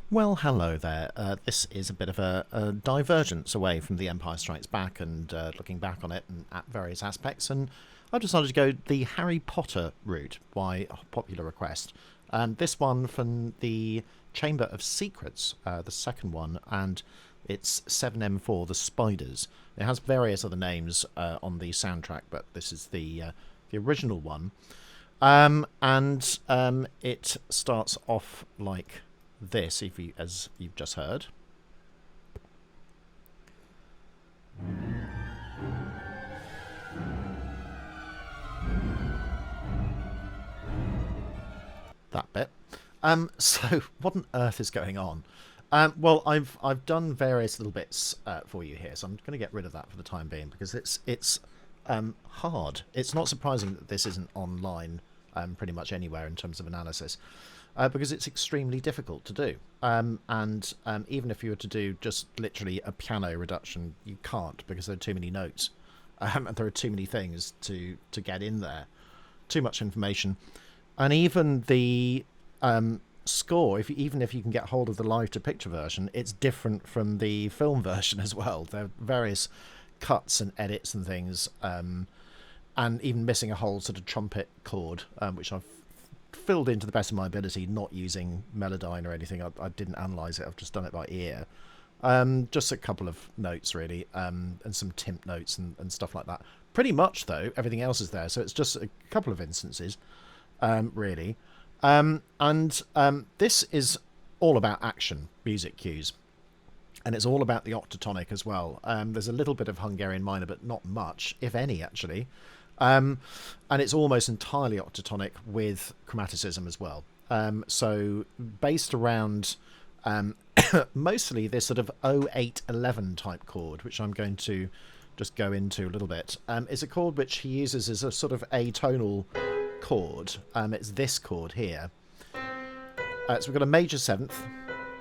Well, hello there. This is a bit of a divergence away from The Empire Strikes Back and looking back on it and at various aspects. And I've decided to go the Harry Potter route by popular request. And this one from the Chamber of Secrets, the second one, and it's 7M4, The Spiders. It has various other names on the soundtrack, but this is the original one. And it starts off like this, if you, as you've just heard. That bit. So what on earth is going on? Well, I've done various little bits for you here, so I'm going to get rid of that for the time being because it's hard. It's not surprising that this isn't online pretty much anywhere in terms of analysis. Because it's extremely difficult to do. And even if you were to do just literally a piano reduction, you can't because there are too many notes. And there are too many things to get in there. Too much information. And even the score, even if you can get hold of the live-to-picture version, it's different from the film version as well. There are various cuts and edits and things, and even missing a whole sort of trumpet chord, which I've filled in to the best of my ability, not using Melodyne or anything. I didn't analyse it, I've just done it by ear. Just a couple of notes really, and some timp notes and stuff like that. Pretty much though, everything else is there, so it's just a couple of instances, really. This is all about action, music cues. And it's all about the octatonic as well. There's a little bit of Hungarian minor, but not much, if any, actually. And it's almost entirely octatonic with chromaticism as well. So based around mostly this sort of 0811 type chord, which I'm going to just go into a little bit, is a chord which he uses as a sort of atonal chord. It's this chord here. So we've got a major seventh,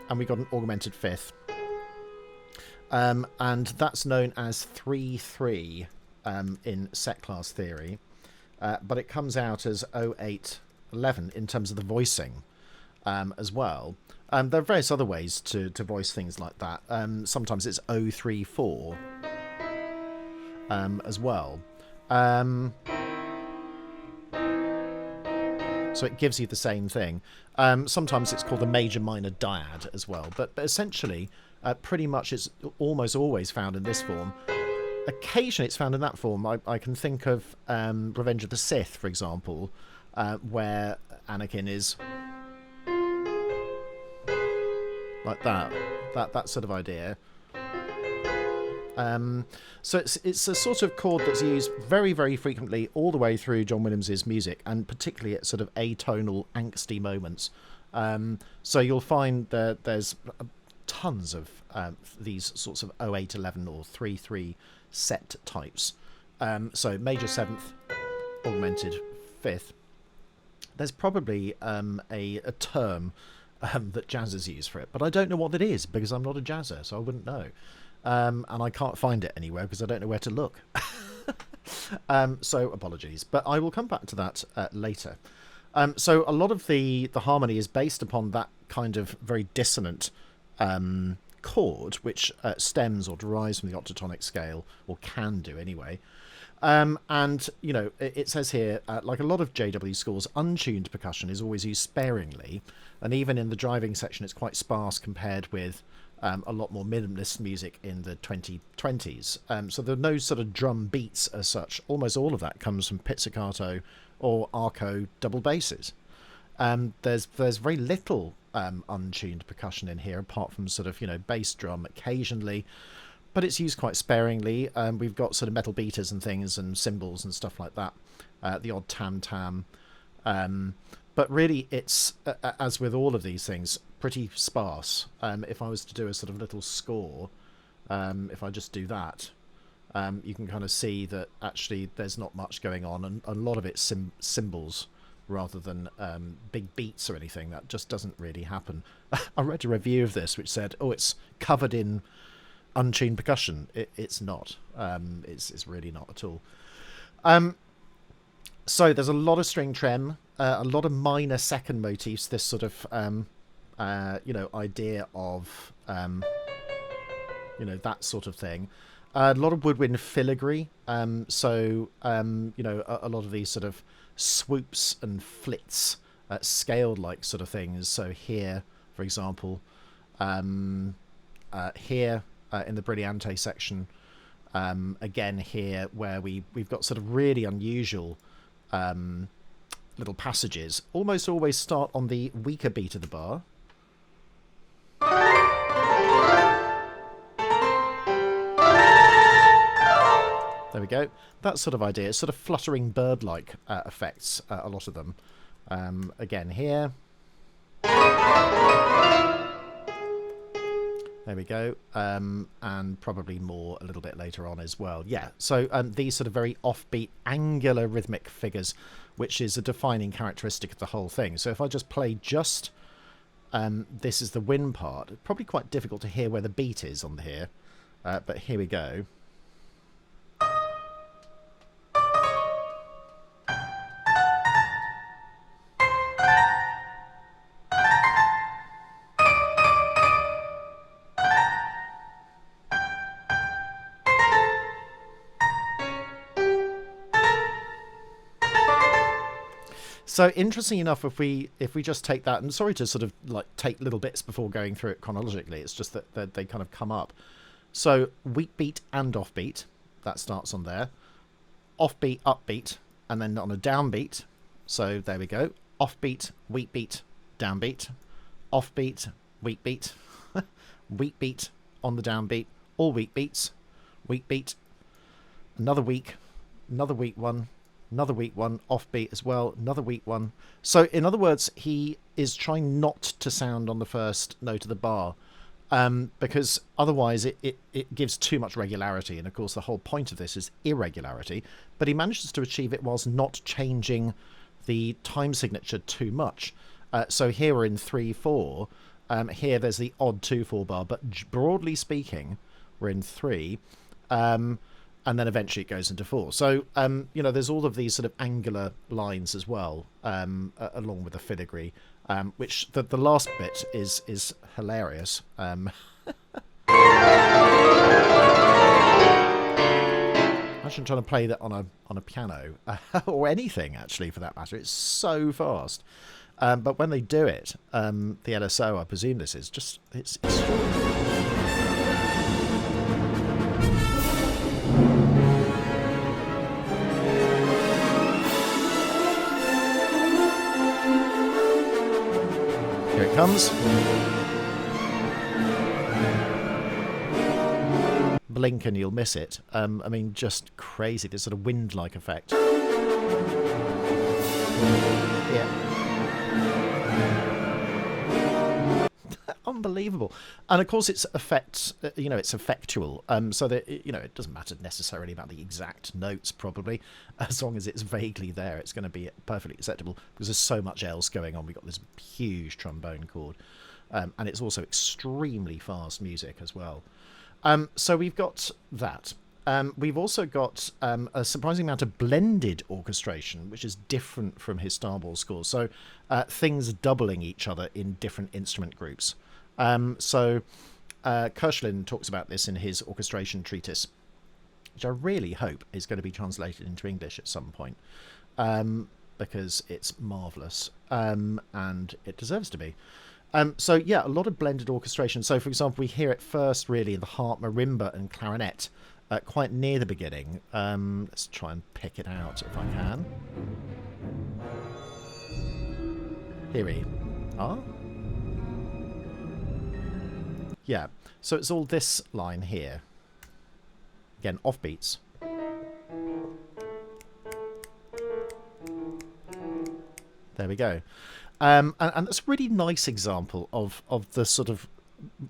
and we've got an augmented fifth. And that's known as 3-3 in set class theory, but it comes out as 0811 in terms of the voicing as well. There are various other ways to voice things like that. Sometimes it's 034 as well. So it gives you the same thing. Sometimes it's called the major minor dyad as well, but essentially pretty much it's almost always found in this form. Occasionally it's found in that form. I can think of Revenge of the Sith, for example, where Anakin is like that sort of idea. So it's a sort of chord that's used very, very frequently all the way through John Williams's music, and particularly at sort of atonal, angsty moments. So you'll find that there's tons of these sorts of 0811 or 3-3 set types. So major seventh, augmented fifth. There's probably a term that jazzers use for it, but I don't know what that is because I'm not a jazzer, so I wouldn't know. And I can't find it anywhere because I don't know where to look. So apologies, but I will come back to that later. So a lot of the harmony is based upon that kind of very dissonant chord, which stems or derives from the octatonic scale, or can do anyway. And, you know, it says here, like a lot of JW scores, untuned percussion is always used sparingly. And even in the driving section, it's quite sparse compared with a lot more minimalist music in the 2020s. So there are no sort of drum beats as such. Almost all of that comes from pizzicato or arco double basses. There's very little untuned percussion in here, apart from sort of, you know, bass drum occasionally, but it's used quite sparingly. We've got sort of metal beaters and things and cymbals and stuff like that, the odd tam-tam. But really, it's, as with all of these things, pretty sparse. If I was to do a sort of little score, if I just do that, you can kind of see that actually there's not much going on, and a lot of it's cymbals rather than big beats or anything. That just doesn't really happen. I read a review of this which said, oh, it's covered in untuned percussion. It's not. It's really not at all. So there's a lot of string trem, a lot of minor second motifs, this sort of you know, idea of, you know, that sort of thing. A lot of woodwind filigree. So, you know, a lot of these sort of swoops and flits, scaled like sort of things. So here, for example, here in the Brillante section, again here where we've got sort of really unusual little passages, almost always start on the weaker beat of the bar. There we go. That sort of idea. Sort of fluttering bird-like effects, a lot of them. Again here. There we go. And probably more a little bit later on as well. Yeah, so these sort of very offbeat, angular rhythmic figures, which is a defining characteristic of the whole thing. So if I just play just... this is the wind part. It's probably quite difficult to hear where the beat is on here. But here we go. So interesting enough, if we just take that, and sorry to sort of like take little bits before going through it chronologically, it's just that they kind of come up. So weak beat and offbeat, that starts on there. Offbeat, upbeat, and then on a downbeat. So there we go. Offbeat, weak beat, downbeat. Offbeat, weak beat, weak beat on the downbeat. All weak beats, weak beat, another weak one. Another weak one, offbeat as well, another weak one. So, in other words, he is trying not to sound on the first note of the bar, because otherwise it gives too much regularity. And, of course, the whole point of this is irregularity. But he manages to achieve it whilst not changing the time signature too much. So here we're in 3/4. Here there's the odd 2/4 bar. But broadly speaking, we're in 3. And then eventually it goes into 4. So, you know, there's all of these sort of angular lines as well, along with the filigree, which the last bit is hilarious. Imagine trying to play that on a piano, or anything, actually, for that matter. It's so fast. But when they do it, the LSO, I presume this is, just, it's extraordinary. Here it comes. Blink and you'll miss it. I mean, just crazy. This sort of wind-like effect. Yeah. Unbelievable. And of course it's effects, you know, it's effectual, so that, you know, it doesn't matter necessarily about the exact notes, probably, as long as it's vaguely there, it's going to be perfectly acceptable, because there's so much else going on. We've got this huge trombone chord, and it's also extremely fast music as well. So we've got that. We've also got a surprising amount of blended orchestration, which is different from his Star Wars scores. So things doubling each other in different instrument groups. So Kirchlin talks about this in his orchestration treatise, which I really hope is going to be translated into English at some point, because it's marvellous, and it deserves to be. So yeah, a lot of blended orchestration. So for example, we hear it first really in the harp, marimba and clarinet, quite near the beginning. Let's try and pick it out if I can. Here we are. Yeah, so it's all this line here. Again, offbeats. There we go. And that's a really nice example of the sort of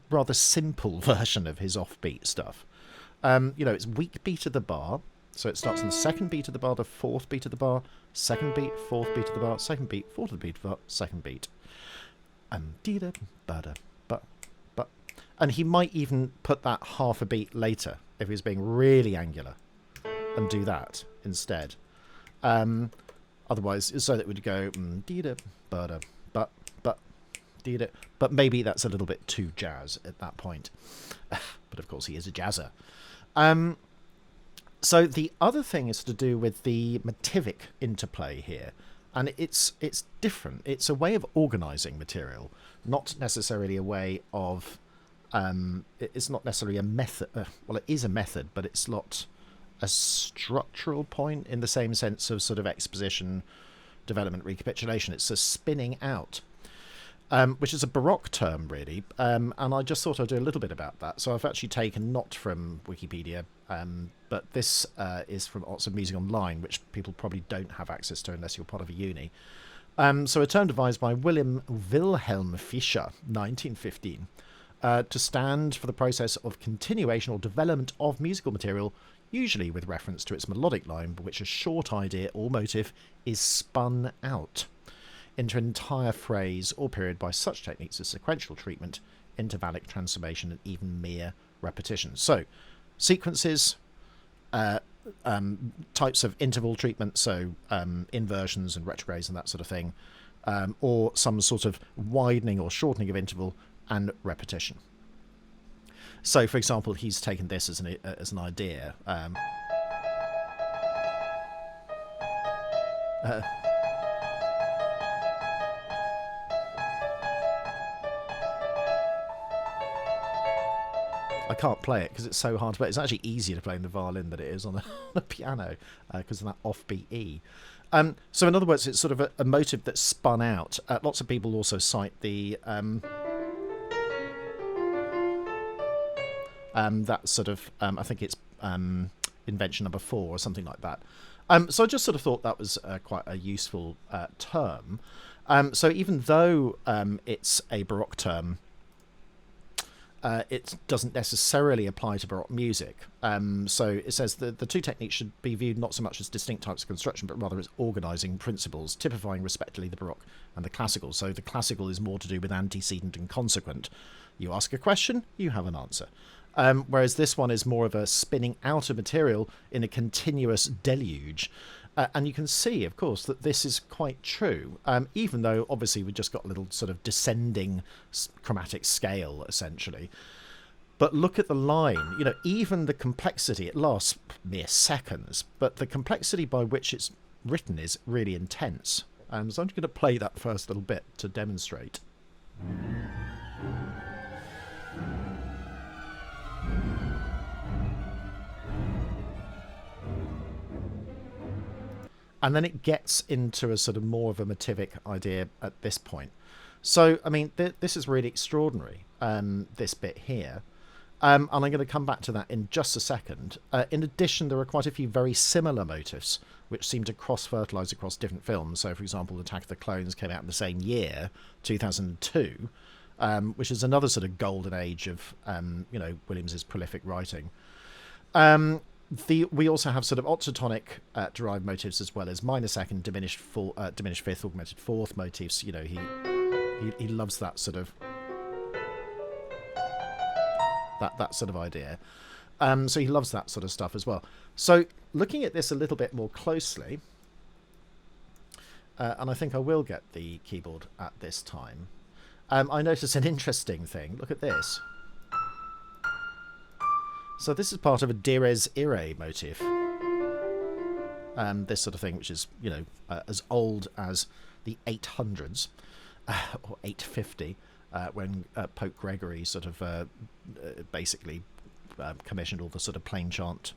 rather simple version of his offbeat stuff. You know, it's weak beat of the bar. So it starts on the second beat of the bar, the fourth beat of the bar, second beat, fourth beat of the bar, second beat, fourth of the beat of the bar, second beat. And he might even put that half a beat later if he was being really angular, and do that instead. Otherwise, so that it would go but maybe that's a little bit too jazz at that point. But of course he is a jazzer. So the other thing is to do with the motivic interplay here. And it's different. It's a way of organising material, not necessarily a way of... it's not necessarily a method. Well, it is a method, but it's not a structural point in the same sense of sort of exposition, development, recapitulation. It's a spinning out, which is a Baroque term, really. And I just thought I'd do a little bit about that. So I've actually taken not from Wikipedia, but this is from Oxford Music Online, which people probably don't have access to unless you're part of a uni. So a term devised by Wilhelm Fischer, 1915, to stand for the process of continuation or development of musical material, usually with reference to its melodic line, by which a short idea or motif is spun out into an entire phrase or period by such techniques as sequential treatment, intervallic transformation, and even mere repetition. So, sequences, types of interval treatment, so inversions and retrogrades and that sort of thing, or some sort of widening or shortening of interval and repetition. So, for example, he's taken this as an idea. I can't play it because it's so hard to play. It's actually easier to play in the violin than it is on a piano because of that offbeat E. So in other words, it's sort of a motive that's spun out. Lots of people also cite the that sort of I think it's invention number 4 or something like that. So I just sort of thought that was quite a useful term. So even though it's a Baroque term, it doesn't necessarily apply to Baroque music. So it says the two techniques should be viewed not so much as distinct types of construction, but rather as organising principles, typifying respectively the Baroque and the classical. So the classical is more to do with antecedent and consequent. You ask a question, you have an answer. Whereas this one is more of a spinning out of material in a continuous deluge. And you can see, of course, that this is quite true, even though obviously we've just got a little sort of descending chromatic scale, essentially. But look at the line, even the complexity, it lasts mere seconds, but the complexity by which it's written is really intense. So I'm just going to play that first little bit to demonstrate. And then it gets into a sort of more of a motivic idea at this point. So, I mean, this is really extraordinary, this bit here. And I'm going to come back to that in just a second. In addition, there are quite a few very similar motifs which seem to cross-fertilise across different films. So, for example, Attack of the Clones came out in the same year, 2002, which is another sort of golden age of, Williams's prolific writing. We also have sort of octatonic derived motifs as well as minor second, diminished fifth, augmented fourth motifs. He loves that sort of that sort of idea. So he loves that sort of stuff as well. So looking at this a little bit more closely, and I think I will get the keyboard at this time. I notice an interesting thing. Look at this. So this is part of a Dires Irae motif. This sort of thing, which is, as old as the 800s, or 850, when Pope Gregory sort of basically commissioned all the sort of plain chant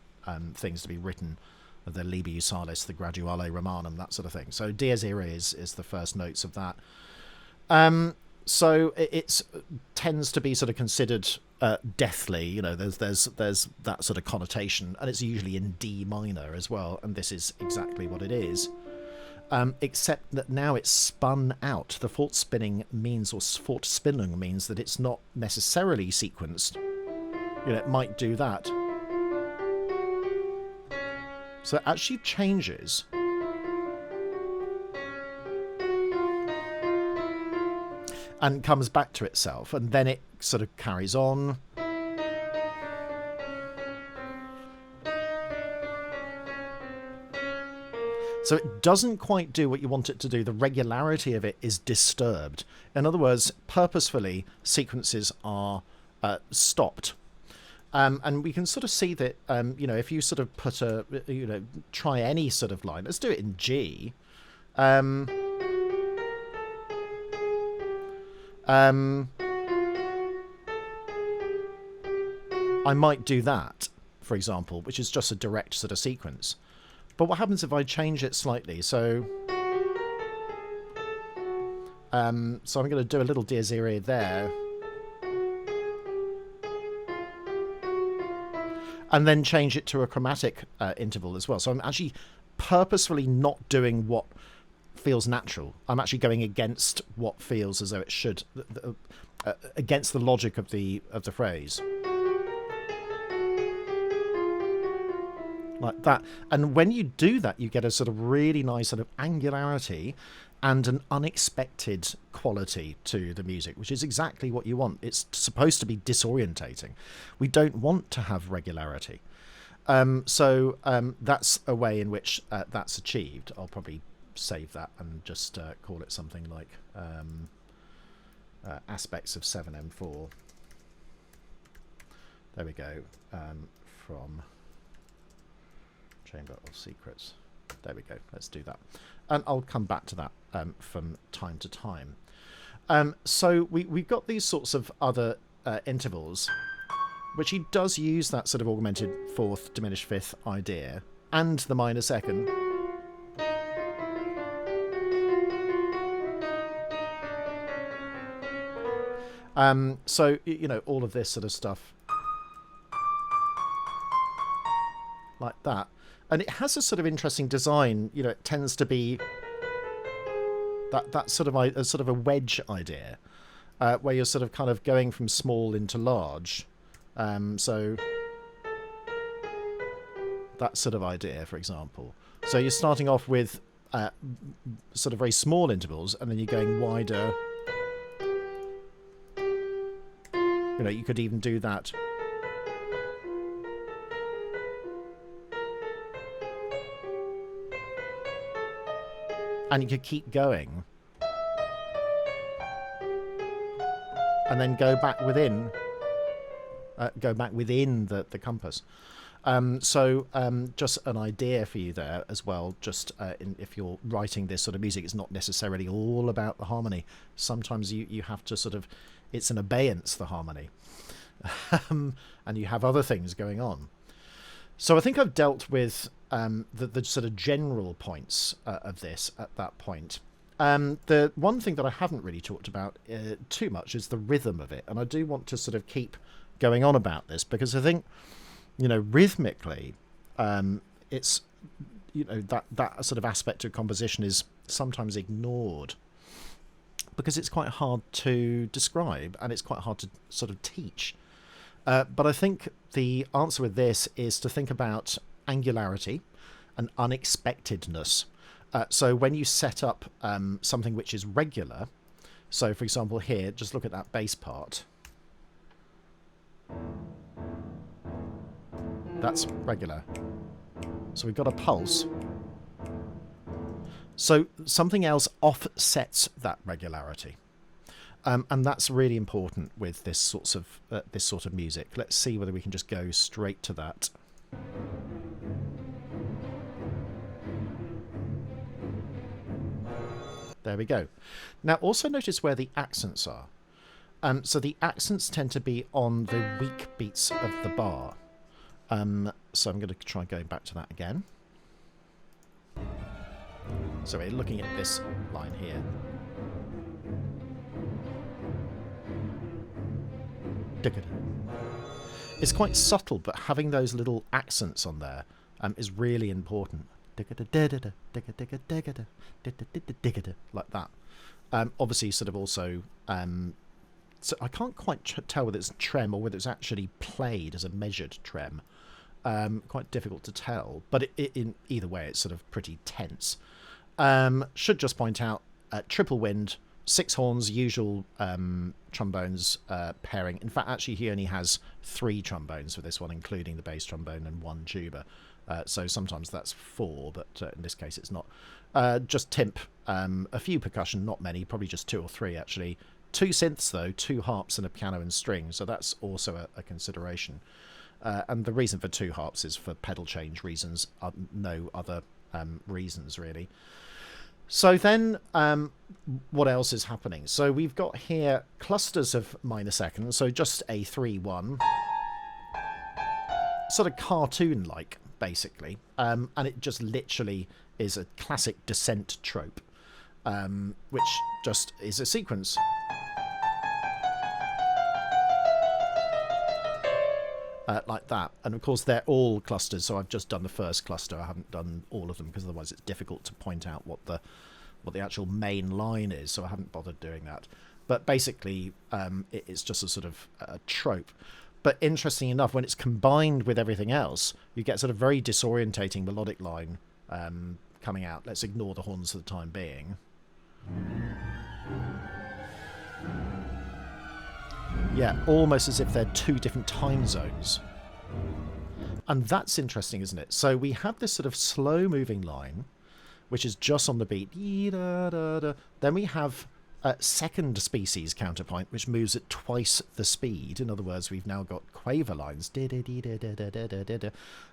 things to be written, the Liber Salis, the Graduale Romanum, that sort of thing. So Dies Irae is the first notes of that. So it tends to be sort of considered deathly, there's that sort of connotation, and it's usually in D minor as well, and this is exactly what it is. Except that now it's spun out. The fortspinnung means that it's not necessarily sequenced. It might do that. So it actually changes. And comes back to itself, and then it sort of carries on. So it doesn't quite do what you want it to do. The regularity of it is disturbed. In other words, purposefully, sequences are stopped. And we can sort of see that, you know, if you sort of put a, you know, try any sort of line. Let's do it in G. I might do that, for example, which is just a direct sort of sequence. But what happens if I change it slightly? So I'm going to do a little dies irae there. And then change it to a chromatic interval as well. So I'm actually purposefully not doing what feels natural. I'm actually going against what feels as though it should, against the logic of the phrase. Like that. And when you do that, you get a sort of really nice sort of angularity and an unexpected quality to the music, which is exactly what you want. It's supposed to be disorientating. We don't want to have regularity. So that's a way in which that's achieved. I'll probably save that and just call it something like aspects of 7M4. There we go. From Chamber of Secrets. There we go. Let's do that. And I'll come back to that from time to time. So we've got these sorts of other intervals, which he does use that sort of augmented fourth, diminished fifth idea, and the minor second. So, you know, all of this sort of stuff like that. And it has a sort of interesting design. You know, it tends to be that sort of a wedge idea, where you're sort of kind of going from small into large. So that sort of idea, for example. So you're starting off with sort of very small intervals, and then you're going wider. You know, you could even do that. And you could keep going. And then go back within the compass. So just an idea for you there as well. Just if you're writing this sort of music, it's not necessarily all about the harmony. Sometimes you have to sort of, it's an abeyance, the harmony. And you have other things going on. So I think I've dealt with the sort of general points of this at that point. The one thing that I haven't really talked about too much is the rhythm of it. And I do want to sort of keep going on about this, because I think, you know, rhythmically, it's, you know, that sort of aspect of composition is sometimes ignored because it's quite hard to describe and it's quite hard to sort of teach. But I think the answer with this is to think about angularity and unexpectedness. So when you set up something which is regular, so for example here, just look at that bass part. That's regular. So we've got a pulse. So something else offsets that regularity. And that's really important with this sort of music. Let's see whether we can just go straight to that. There we go. Now also notice where the accents are. So the accents tend to be on the weak beats of the bar. So I'm going to try going back to that again. So we're looking at this line here. It's quite subtle, but having those little accents on there is really important. Like that. Obviously, sort of also. So I can't quite tell whether it's trem or whether it's actually played as a measured trem. Quite difficult to tell, but in either way, it's sort of pretty tense. Should just point out triple wind. 6 horns, usual trombones pairing. In fact, actually, he only has 3 trombones for this one, including the bass trombone and 1 tuba. So sometimes that's 4, but in this case it's not. Just timp, a few percussion, not many, probably just 2 or 3 actually. 2 synths though, 2 harps and a piano and string, so that's also a consideration. And the reason for 2 harps is for pedal change reasons, no other reasons really. So then what else is happening? So we've got here clusters of minor seconds, so just a 3-1, sort of cartoon-like basically, and it just literally is a classic descent trope, which just is a sequence. Like that, and of course they're all clusters, so I've just done the first cluster. I haven't done all of them because otherwise it's difficult to point out what the actual main line is, so I haven't bothered doing that. But basically it's just a sort of a trope. But interesting enough, when it's combined with everything else, you get sort of very disorientating melodic line coming out. Let's ignore the horns for the time being. Yeah, almost as if they're 2 different time zones. And that's interesting, isn't it? So we have this sort of slow-moving line, which is just on the beat. Then we have a second species counterpoint, which moves at twice the speed. In other words, we've now got quaver lines.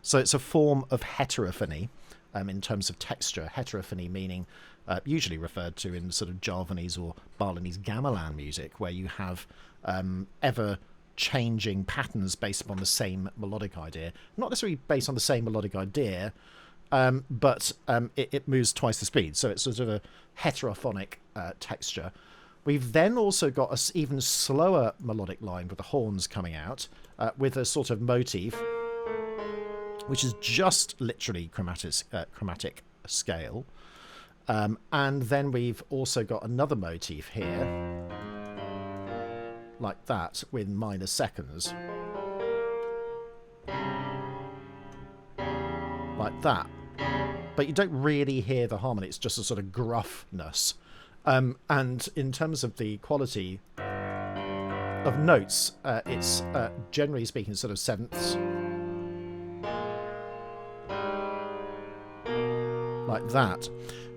So it's a form of heterophony in terms of texture. Heterophony meaning usually referred to in sort of Javanese or Balinese gamelan music, where you have ever changing patterns based upon the same melodic idea. Not necessarily based on the same melodic idea, but it moves twice the speed. So it's sort of a heterophonic texture. We've then also got an even slower melodic line with the horns coming out, with a sort of motif, which is just literally chromatic scale. And then we've also got another motif here, like that, with minor seconds. Like that. But you don't really hear the harmony, it's just a sort of gruffness. And in terms of the quality of notes, it's generally speaking sort of sevenths. Like that.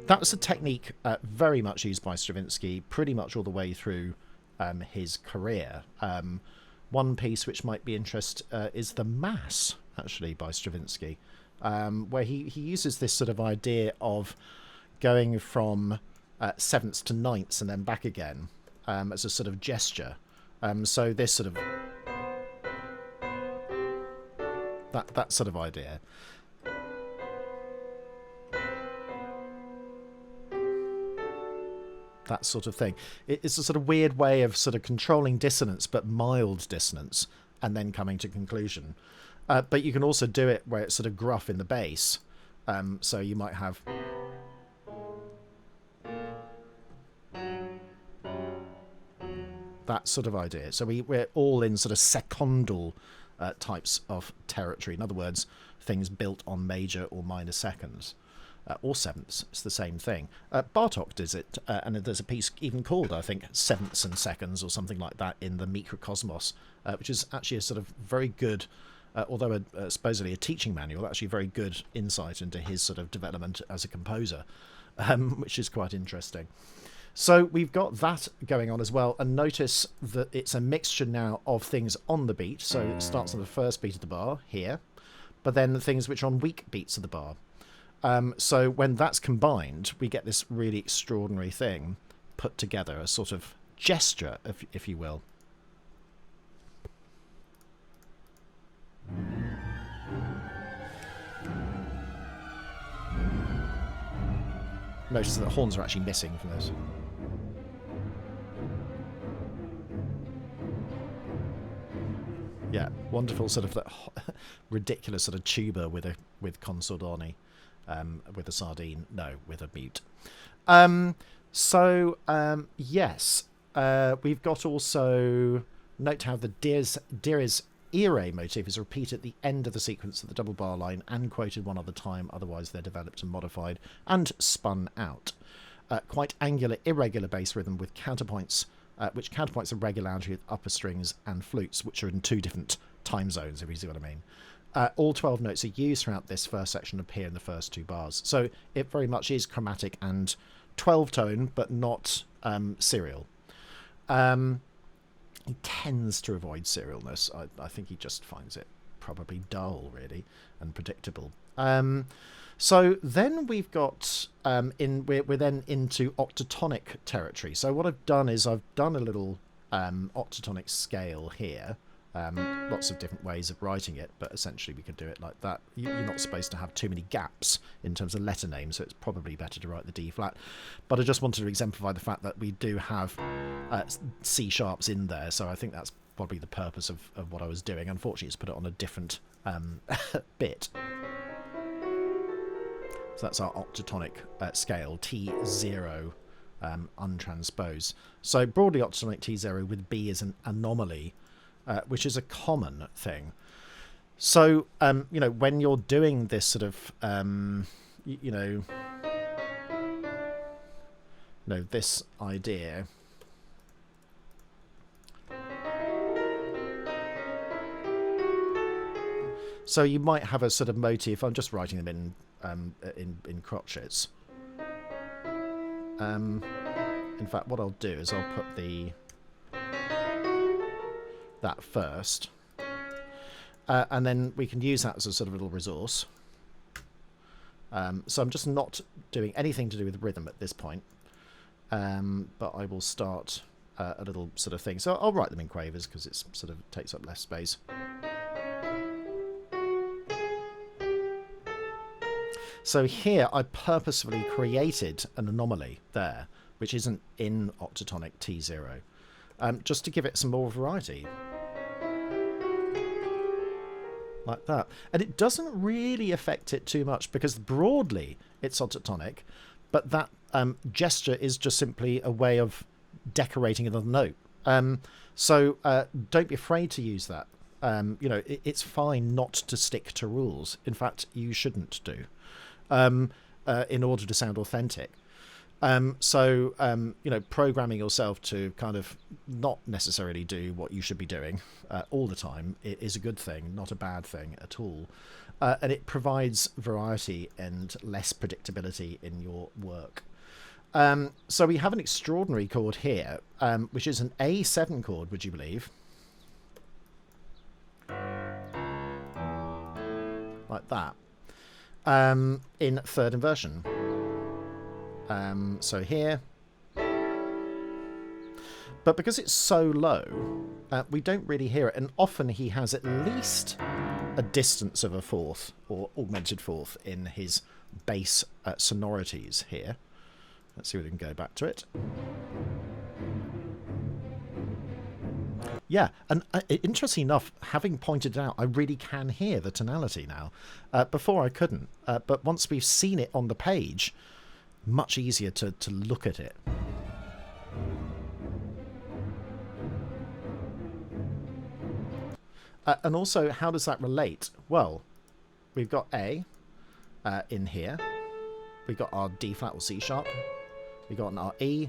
That was a technique very much used by Stravinsky pretty much all the way through his career. One piece which might be interest is the Mass, actually, by Stravinsky, where he uses this sort of idea of going from sevenths to ninths and then back again as a sort of gesture. So this sort of that sort of idea. That sort of thing. It's a sort of weird way of sort of controlling dissonance, but mild dissonance, and then coming to conclusion. But you can also do it where it's sort of gruff in the bass. So you might have... that sort of idea. So we're all in sort of secondal types of territory. In other words, things built on major or minor seconds. Or sevenths, it's the same thing. Bartók does it, and there's a piece even called, I think, Sevenths and Seconds or something like that in the Mikrokosmos, which is actually a sort of very good, although supposedly a teaching manual, actually very good insight into his sort of development as a composer, which is quite interesting. So we've got that going on as well, and notice that it's a mixture now of things on the beat, so it starts on the first beat of the bar, here, but then the things which are on weak beats of the bar. So when that's combined, we get this really extraordinary thing put together, a sort of gesture, if you will. Notice that the horns are actually missing from this. Yeah, wonderful sort of that ridiculous sort of tuba with consordoni. With a sardine, no, with a mute. Yes, we've got also, note how the Dires Irae motif is repeated at the end of the sequence of the double bar line and quoted one other time, otherwise they're developed and modified and spun out. Quite angular, irregular bass rhythm with counterpoints, which counterpoints the regularity with upper strings and flutes, which are in 2 different time zones, if you see what I mean. All 12 notes are used throughout this first section, appear in the first 2 bars. So it very much is chromatic and 12-tone, but not serial. He tends to avoid serialness. I think he just finds it probably dull, really, and predictable. So then we've got we're then into octatonic territory. So what I've done is I've done a little octatonic scale here. Lots of different ways of writing it, but essentially we could do it like that. You're not supposed to have too many gaps in terms of letter names, so it's probably better to write the D flat. But I just wanted to exemplify the fact that we do have C sharps in there, so I think that's probably the purpose of what I was doing. Unfortunately, it's put it on a different bit. So that's our octatonic scale, T0, untransposed. So broadly, octatonic T0 with B is an anomaly, which is a common thing. So, you know, when you're doing this sort of, you know, this idea, so you might have a sort of motif. I'm just writing them in crotchets. In fact, what I'll do is I'll put that first, and then we can use that as a sort of little resource. So I'm just not doing anything to do with rhythm at this point, but I will start a little sort of thing. So I'll write them in quavers because it's sort of takes up less space. So here I purposefully created an anomaly there, which isn't in octatonic T0, just to give it some more variety. Like that. And it doesn't really affect it too much because broadly it's octatonic, but that gesture is just simply a way of decorating another note. So don't be afraid to use that. You know, it's fine not to stick to rules. In fact, you shouldn't do. In order to sound authentic. So, you know, programming yourself to kind of not necessarily do what you should be doing all the time is a good thing, not a bad thing at all. And it provides variety and less predictability in your work. So we have an extraordinary chord here, which is an A7 chord, would you believe? Like that. In third inversion. So here. But because it's so low, we don't really hear it. And often he has at least a distance of a fourth or augmented fourth in his bass sonorities here. Let's see if we can go back to it. Yeah, and interestingly enough, having pointed it out, I really can hear the tonality now. Before I couldn't, but once we've seen it on the page, much easier to look at it. And also, how does that relate? Well, we've got A in here. We've got our D flat or C sharp. We've got our E,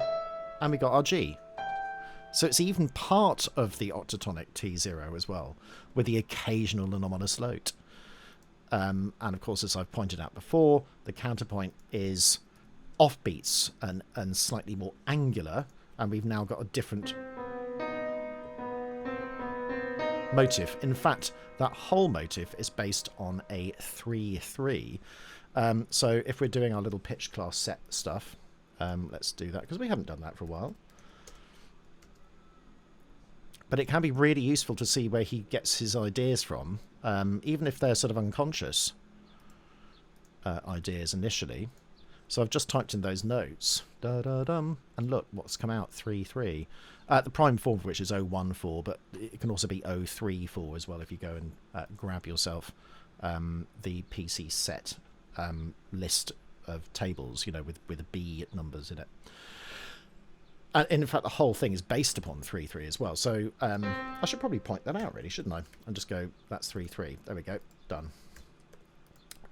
and we've got our G. So it's even part of the octatonic T0 as well, with the occasional anomalous note. And of course, as I've pointed out before, the counterpoint is offbeats and slightly more angular, and we've now got a different motif. In fact, that whole motif is based on a 3-3. So if we're doing our little pitch class set stuff, let's do that, because we haven't done that for a while. But it can be really useful to see where he gets his ideas from, even if they're sort of unconscious ideas initially. So I've just typed in those notes, da-da-dum, and look what's come out, 3-3. The prime form of which is 0-1-4, but it can also be 0-3-4 as well if you go and grab yourself the PC set list of tables, you know, with B numbers in it. And in fact, the whole thing is based upon 3-3 as well. So I should probably point that out, really, shouldn't I? And just go, that's 3-3. There we go. Done.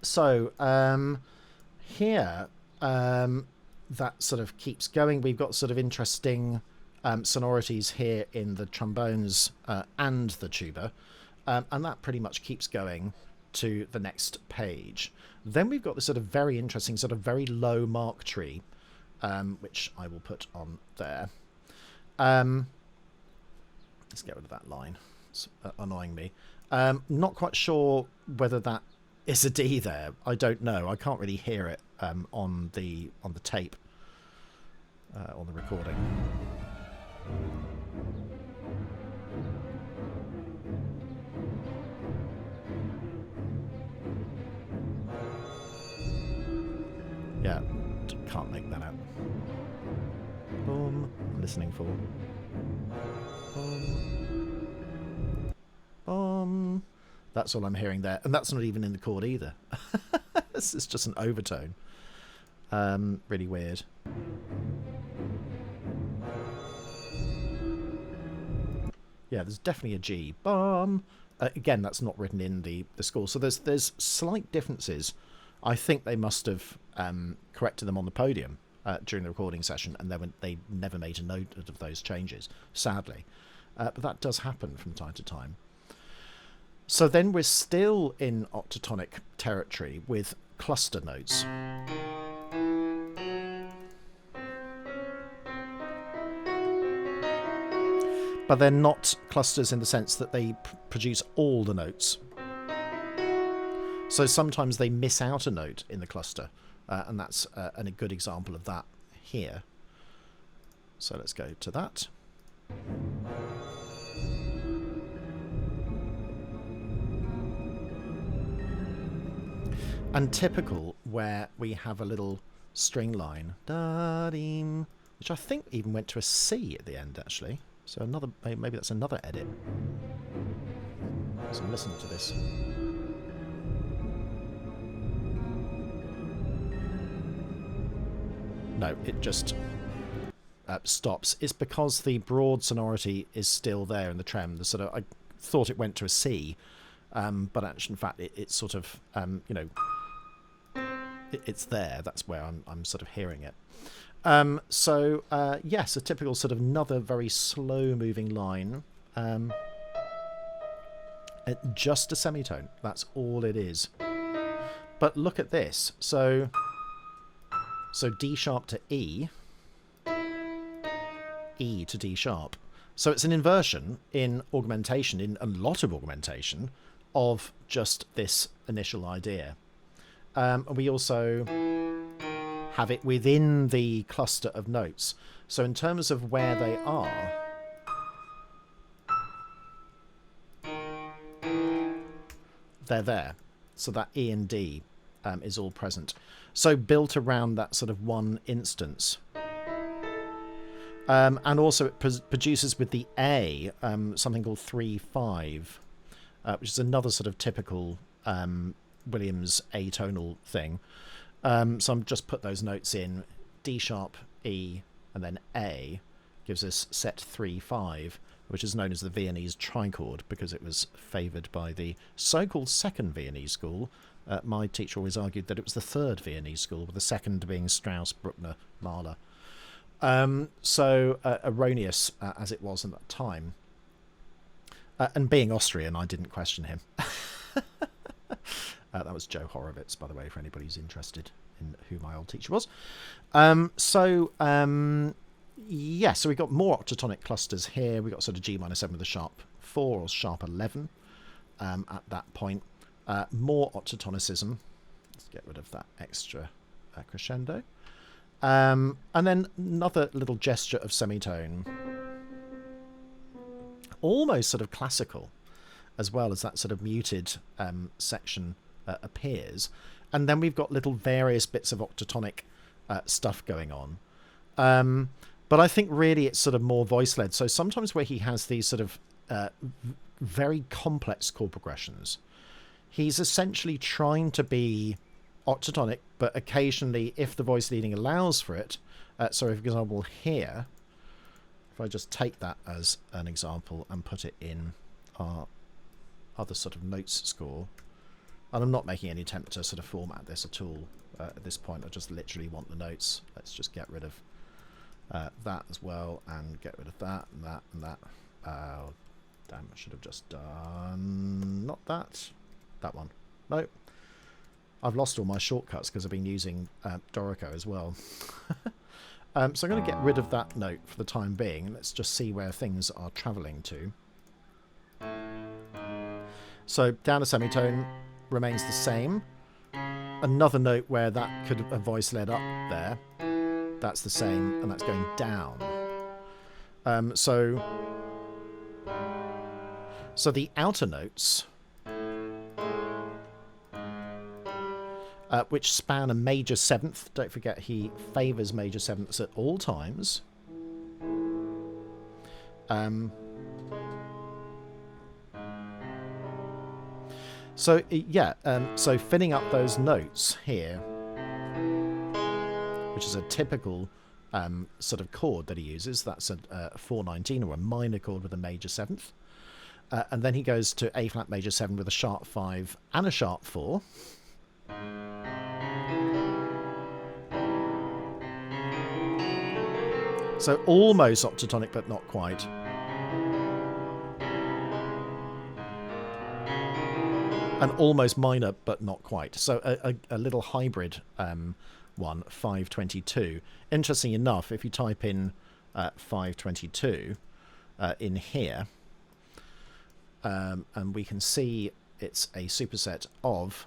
So here, that sort of keeps going. We've got sort of interesting sonorities here in the trombones and the tuba. And that pretty much keeps going to the next page. Then we've got this sort of very interesting, sort of very low mark tree, which I will put on there. Let's get rid of that line. It's annoying me. Not quite sure whether that is a D there. I don't know. I can't really hear it on the tape, on the recording. Yeah, can't make that out. Boom. I'm listening for. Boom. Boom. That's all I'm hearing there. And that's not even in the chord either. This is just an overtone. Really weird. Yeah, there's definitely a G. Bum. Again, that's not written in the score. So there's slight differences. I think they must have corrected them on the podium during the recording session, and they never made a note of those changes, sadly. But that does happen from time to time. So then we're still in octatonic territory with cluster notes. But they're not clusters in the sense that they produce all the notes. So sometimes they miss out a note in the cluster, and that's a good example of that here. So let's go to that. And typical, where we have a little string line, da-deem, which I think even went to a C at the end, actually. So another, maybe that's another edit. So I'm listening to this. No, it just stops. It's because the broad sonority is still there in the trem. The sort of, I thought it went to a C, but actually, in fact, it's sort of, you know, it's there. That's where I'm sort of hearing it. So yes, a typical sort of another very slow-moving line. Just a semitone. That's all it is. But look at this. So D sharp to E, E to D sharp. So it's an inversion in augmentation, in a lot of augmentation, of just this initial idea. And we also have it within the cluster of notes. So in terms of where they are, they're there. So that E and D is all present. So built around that sort of one instance. And also it produces with the A something called 3-5, which is another sort of typical Williams atonal thing. So I'm just put those notes in. D sharp, E, and then A gives us set 3-5, which is known as the Viennese trichord because it was favoured by the so-called second Viennese school. My teacher always argued that it was the third Viennese school, with the second being Strauss, Bruckner, Mahler. So erroneous as it was in that time. And being Austrian, I didn't question him. That was Joe Horowitz, by the way, for anybody who's interested in who my old teacher was. Yeah, so we've got more octatonic clusters here. We've got sort of G minor 7 with a sharp 4 or sharp 11 at that point. More octatonicism. Let's get rid of that extra crescendo. And then another little gesture of semitone. Almost sort of classical, as well as that sort of muted section appears. And then we've got little various bits of octatonic stuff going on. But I think really it's sort of more voice-led. So sometimes where he has these sort of very complex chord progressions, he's essentially trying to be octatonic, but occasionally, if the voice leading allows for it, so for example here, if I just take that as an example and put it in our other sort of notes score, and I'm not making any attempt to sort of format this at all at this point. I just literally want the notes. Let's just get rid of that as well, and get rid of that and that and that. Oh, damn, I should have just done not that one. no. I've lost all my shortcuts because I've been using Dorico as well. So I'm going to get rid of that note for the time being. Let's just see where things are travelling to. So down a semitone remains the same. Another note where that could a voice led up there. That's the same, and that's going down. So the outer notes, which span a major seventh. Don't forget he favours major sevenths at all times. So filling up those notes here, which is a typical sort of chord that he uses. That's a 419, or a minor chord with a major seventh. And then he goes to A flat major 7 with a sharp 5 and a sharp 4. So almost octatonic, but not quite. And almost minor, but not quite. So a little hybrid one, 522. Interesting enough, if you type in 522 in here, and we can see it's a superset of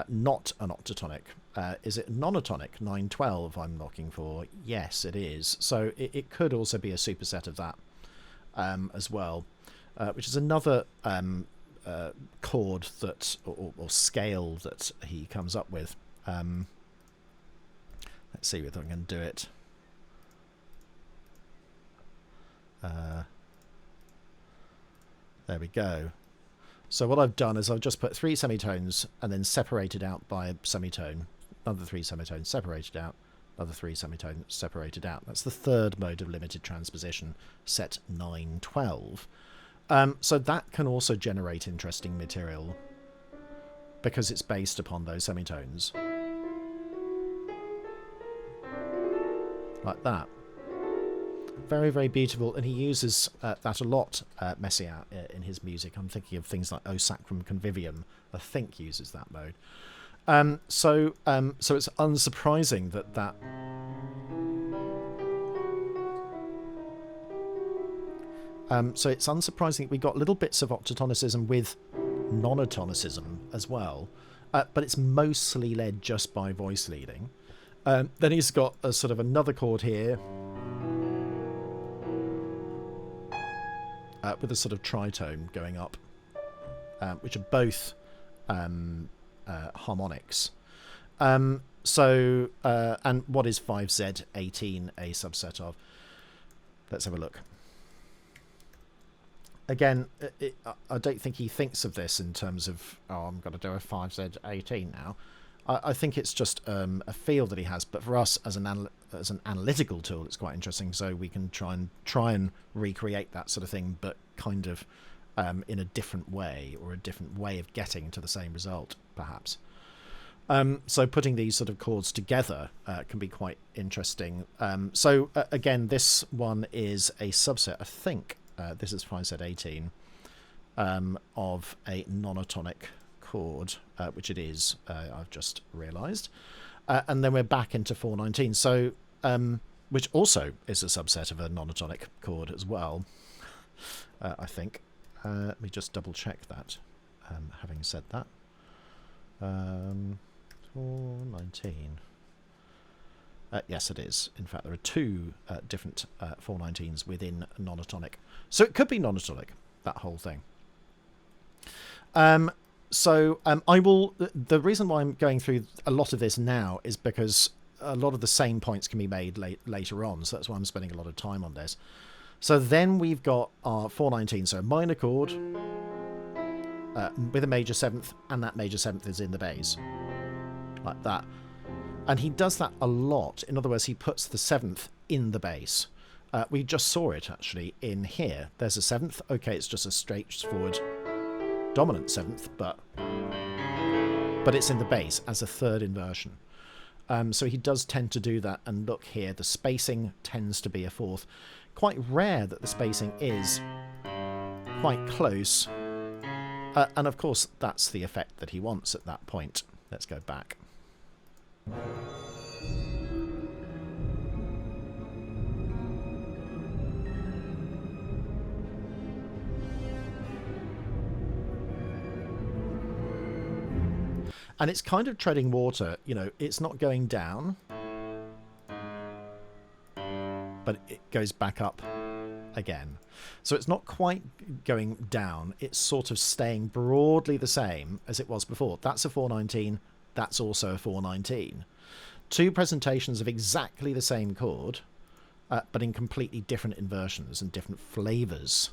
not an octatonic. Is it nonatonic? 912 I'm looking for. Yes, it is. So it could also be a superset of that as well, which is another chord that, or scale that he comes up with. Let's see whether I can do it. There we go. So what I've done is I've just put 3 semitones and then separated out by a semitone, another 3 semitones separated out, another 3 semitones separated out. That's the third mode of limited transposition, set 912. So that can also generate interesting material because it's based upon those semitones. Like that. Very, very beautiful, and he uses that a lot, Messiaen, in his music. I'm thinking of things like O Sacrum Convivium, I think uses that mode. So it's unsurprising that so it's unsurprising that we got little bits of octatonicism with nonatonicism as well, but it's mostly led just by voice leading. Then he's got a sort of another chord here with a sort of tritone going up, which are both harmonics. And what is 5Z18 a subset of? Let's have a look. Again, I don't think he thinks of this in terms of, oh, I'm going to do a 5Z18 now. I think it's just a feel that he has, but for us as an analytical tool, it's quite interesting. So we can try and recreate that sort of thing, but kind of in a different way, or a different way of getting to the same result, perhaps. So putting these sort of chords together can be quite interesting. Again, this one is a subset, I think. This is 5Z18 of a nonatonic chord, which it is, I've just realised. And then we're back into 419, so which also is a subset of a nonatonic chord as well, I think. Let me just double check that, having said that. 419. Yes, it is. In fact, there are 2 different 419s within nonatonic. So it could be nonatonic, that whole thing. I will... The reason why I'm going through a lot of this now is because a lot of the same points can be made later on, so that's why I'm spending a lot of time on this. So then we've got our 419, so a minor chord with a major 7th, and that major 7th is in the bass. Like that. And he does that a lot. In other words, he puts the 7th in the bass. We just saw it, actually, in here. There's a 7th. Okay, it's just a straightforward dominant 7th, but it's in the bass as a 3rd inversion. So he does tend to do that. And look here, the spacing tends to be a 4th. Quite rare that the spacing is quite close And of course, that's the effect that he wants at that point. Let's go back. And it's kind of treading water, you know, it's not going down, but it goes back up again. So it's not quite going down, it's sort of staying broadly the same as it was before. That's a 419, that's also a 419. Two presentations of exactly the same chord, but in completely different inversions and different flavours.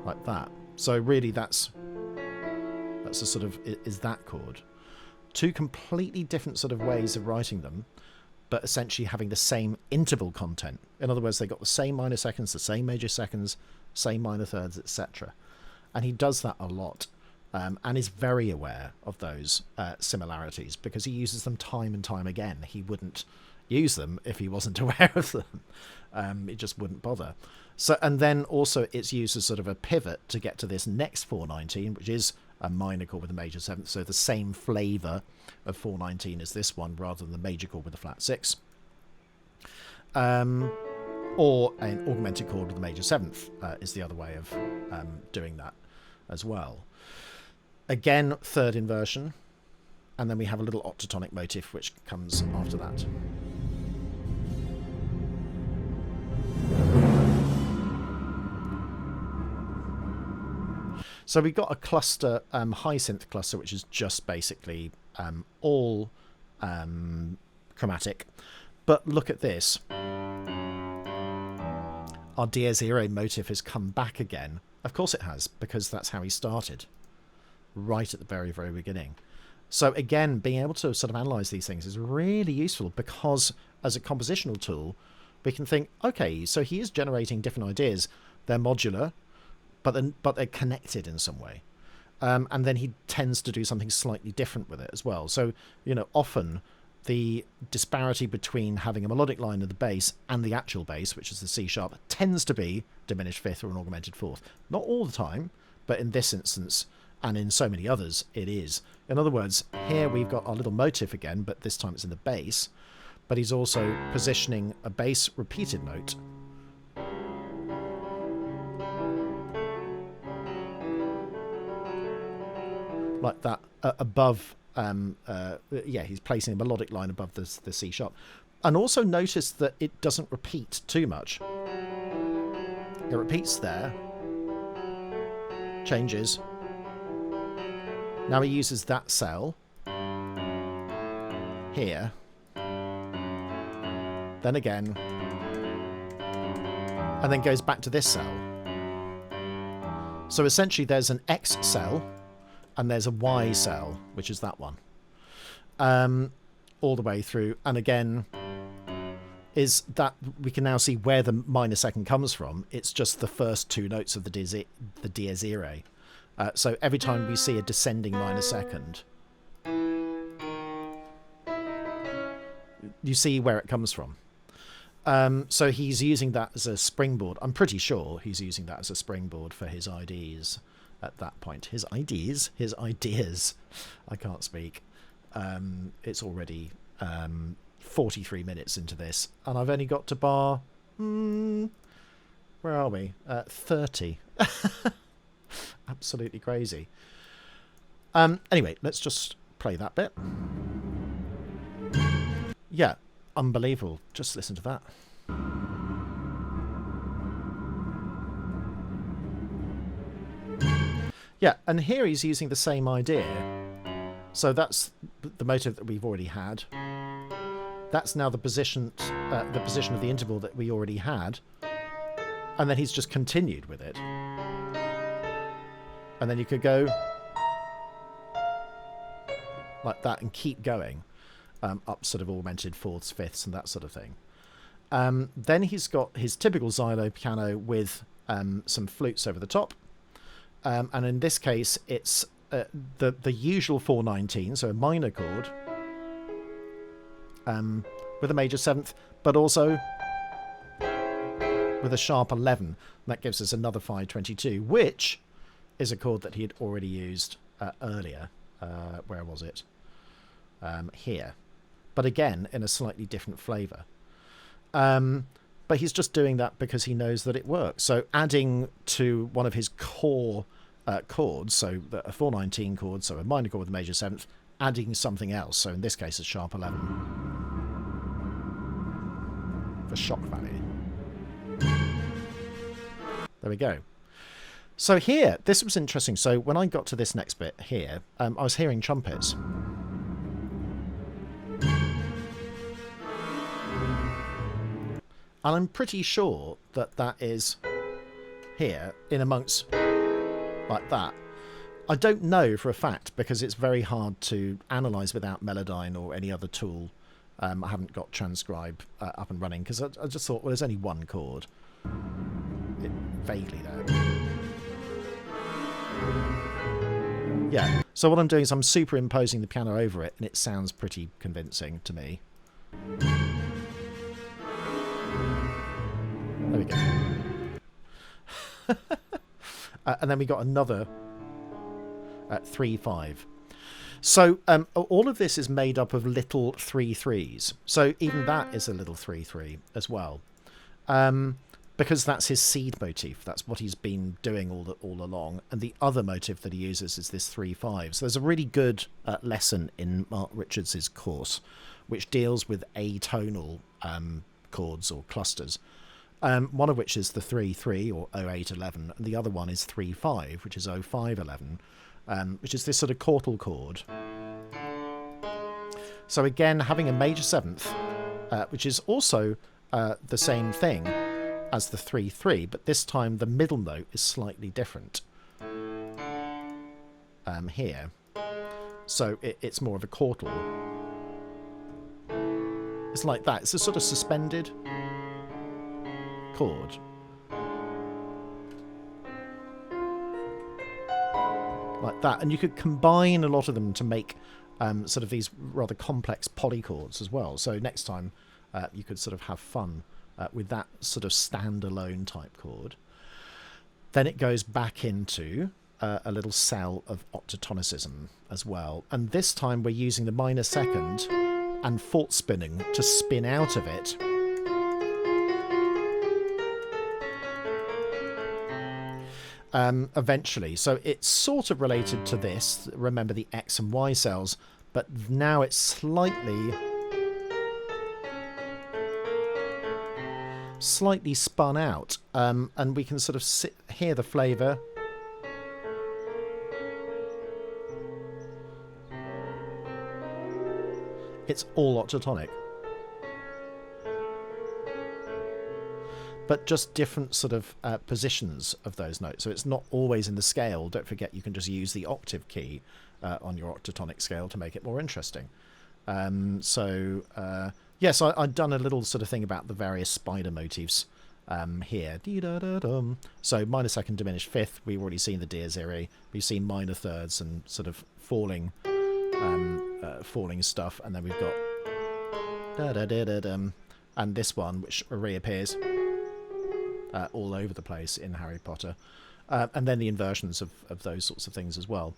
Like that. So really that's a sort of, is that chord. Two completely different sort of ways of writing them, but essentially having the same interval content. In other words, they got the same minor seconds, the same major seconds, same minor thirds, etc. And he does that a lot, and is very aware of those similarities, because he uses them time and time again. He wouldn't use them if he wasn't aware of them. It just wouldn't bother. So, and then also it's used as sort of a pivot to get to this next 419, which is a minor chord with a major seventh, so the same flavour of 419 as this one, rather than the major chord with a flat six, or an augmented chord with a major seventh is the other way of doing that as well. Again, third inversion, and then we have a little octatonic motif which comes after that. So we've got a cluster, high synth cluster, which is just basically all chromatic. But look at this. Our Dies Irae motif has come back again. Of course it has, because that's how he started, right at the very, very beginning. So again, being able to sort of analyse these things is really useful, because as a compositional tool, we can think, okay, so he is generating different ideas. They're modular, but they're connected in some way. And then he tends to do something slightly different with it as well. So, you know, often the disparity between having a melodic line of the bass and the actual bass, which is the C sharp, tends to be diminished fifth or an augmented fourth. Not all the time, but in this instance, and in so many others, it is. In other words, here we've got our little motif again, but this time it's in the bass. But he's also positioning a bass repeated note like that above, yeah, he's placing a melodic line above the C sharp. And also notice that it doesn't repeat too much. It repeats there, changes. Now he uses that cell here, then again, and then goes back to this cell. So essentially there's an X cell, and there's a Y cell, which is that one, all the way through. And again, is that we can now see where the minor second comes from. It's just the first two notes of the Dies Irae. So every time we see a descending minor second, you see where it comes from. So he's using that as a springboard. I'm pretty sure he's using that as a springboard for his ideas. At that point, his ideas, I can't speak. It's already 43 minutes into this, and I've only got to bar, where are we? 30. Absolutely crazy. Anyway, let's just play that bit. Yeah, unbelievable. Just listen to that. Yeah, and here he's using the same idea. So that's the motive that we've already had. That's now the position of the interval that we already had. And then he's just continued with it. And then you could go like that and keep going up sort of augmented fourths, fifths, and that sort of thing. Then he's got his typical xylo piano with some flutes over the top. And in this case, it's the usual 419, so a minor chord with a major seventh, but also with a sharp 11. That gives us another 522, which is a chord that he had already used earlier. Where was it? Here. But again, in a slightly different flavour. But he's just doing that because he knows that it works. So adding to one of his core chords, so a 419 chord, so a minor chord with a major seventh, adding something else. So in this case, a sharp 11 for shock value. There we go. So here, this was interesting. So when I got to this next bit here, I was hearing trumpets. And I'm pretty sure that that is here in amongst like that. I don't know for a fact because it's very hard to analyse without Melodyne or any other tool. I haven't got Transcribe up and running because I just thought, well, there's only one chord. Vaguely there. Yeah, so what I'm doing is I'm superimposing the piano over it and it sounds pretty convincing to me. There we go. And then we got another 3/5. So all of this is made up of little 3/3s. So even that is a little 3/3 as well. Because that's his seed motif. That's what he's been doing all along. And the other motif that he uses is this 3/5. So there's a really good lesson in Mark Richards's course, which deals with atonal chords or clusters. One of which is the 3/3 or 0811, and the other one is 3/5, which is 0511, which is this sort of chordal chord. So again, having a major seventh, which is also the same thing as the 3/3, but this time the middle note is slightly different here. So it's more of a chordal. It's like that. It's a sort of suspended chord. Like that. And you could combine a lot of them to make sort of these rather complex polychords as well. So next time you could sort of have fun with that sort of standalone type chord. Then it goes back into a little cell of octatonicism as well. And this time we're using the minor second and fortspinnung to spin out of it. Eventually. So it's sort of related to this. Remember the X and Y cells, but now it's slightly spun out. And we can sort of hear the flavour. It's all octatonic. But just different sort of positions of those notes. So it's not always in the scale. Don't forget you can just use the octave key on your octatonic scale to make it more interesting. Yes, I've done a little sort of thing about the various spider motifs here. So minor second diminished fifth, we've already seen the Dies Irae. We've seen minor thirds and sort of falling stuff. And then we've got and this one, which reappears all over the place in Harry Potter, and then the inversions of those sorts of things as well.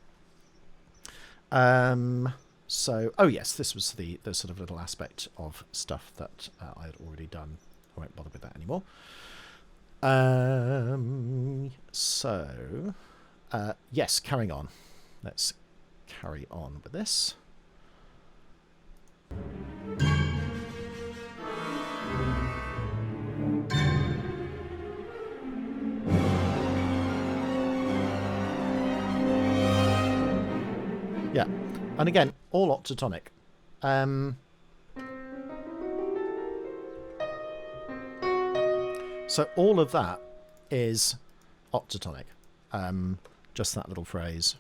So, oh yes, this was the sort of little aspect of stuff that I had already done. I won't bother with that anymore. Yes, carrying on. Let's carry on with this. Yeah, and again, all octatonic. So all of that is octatonic. Just that little phrase.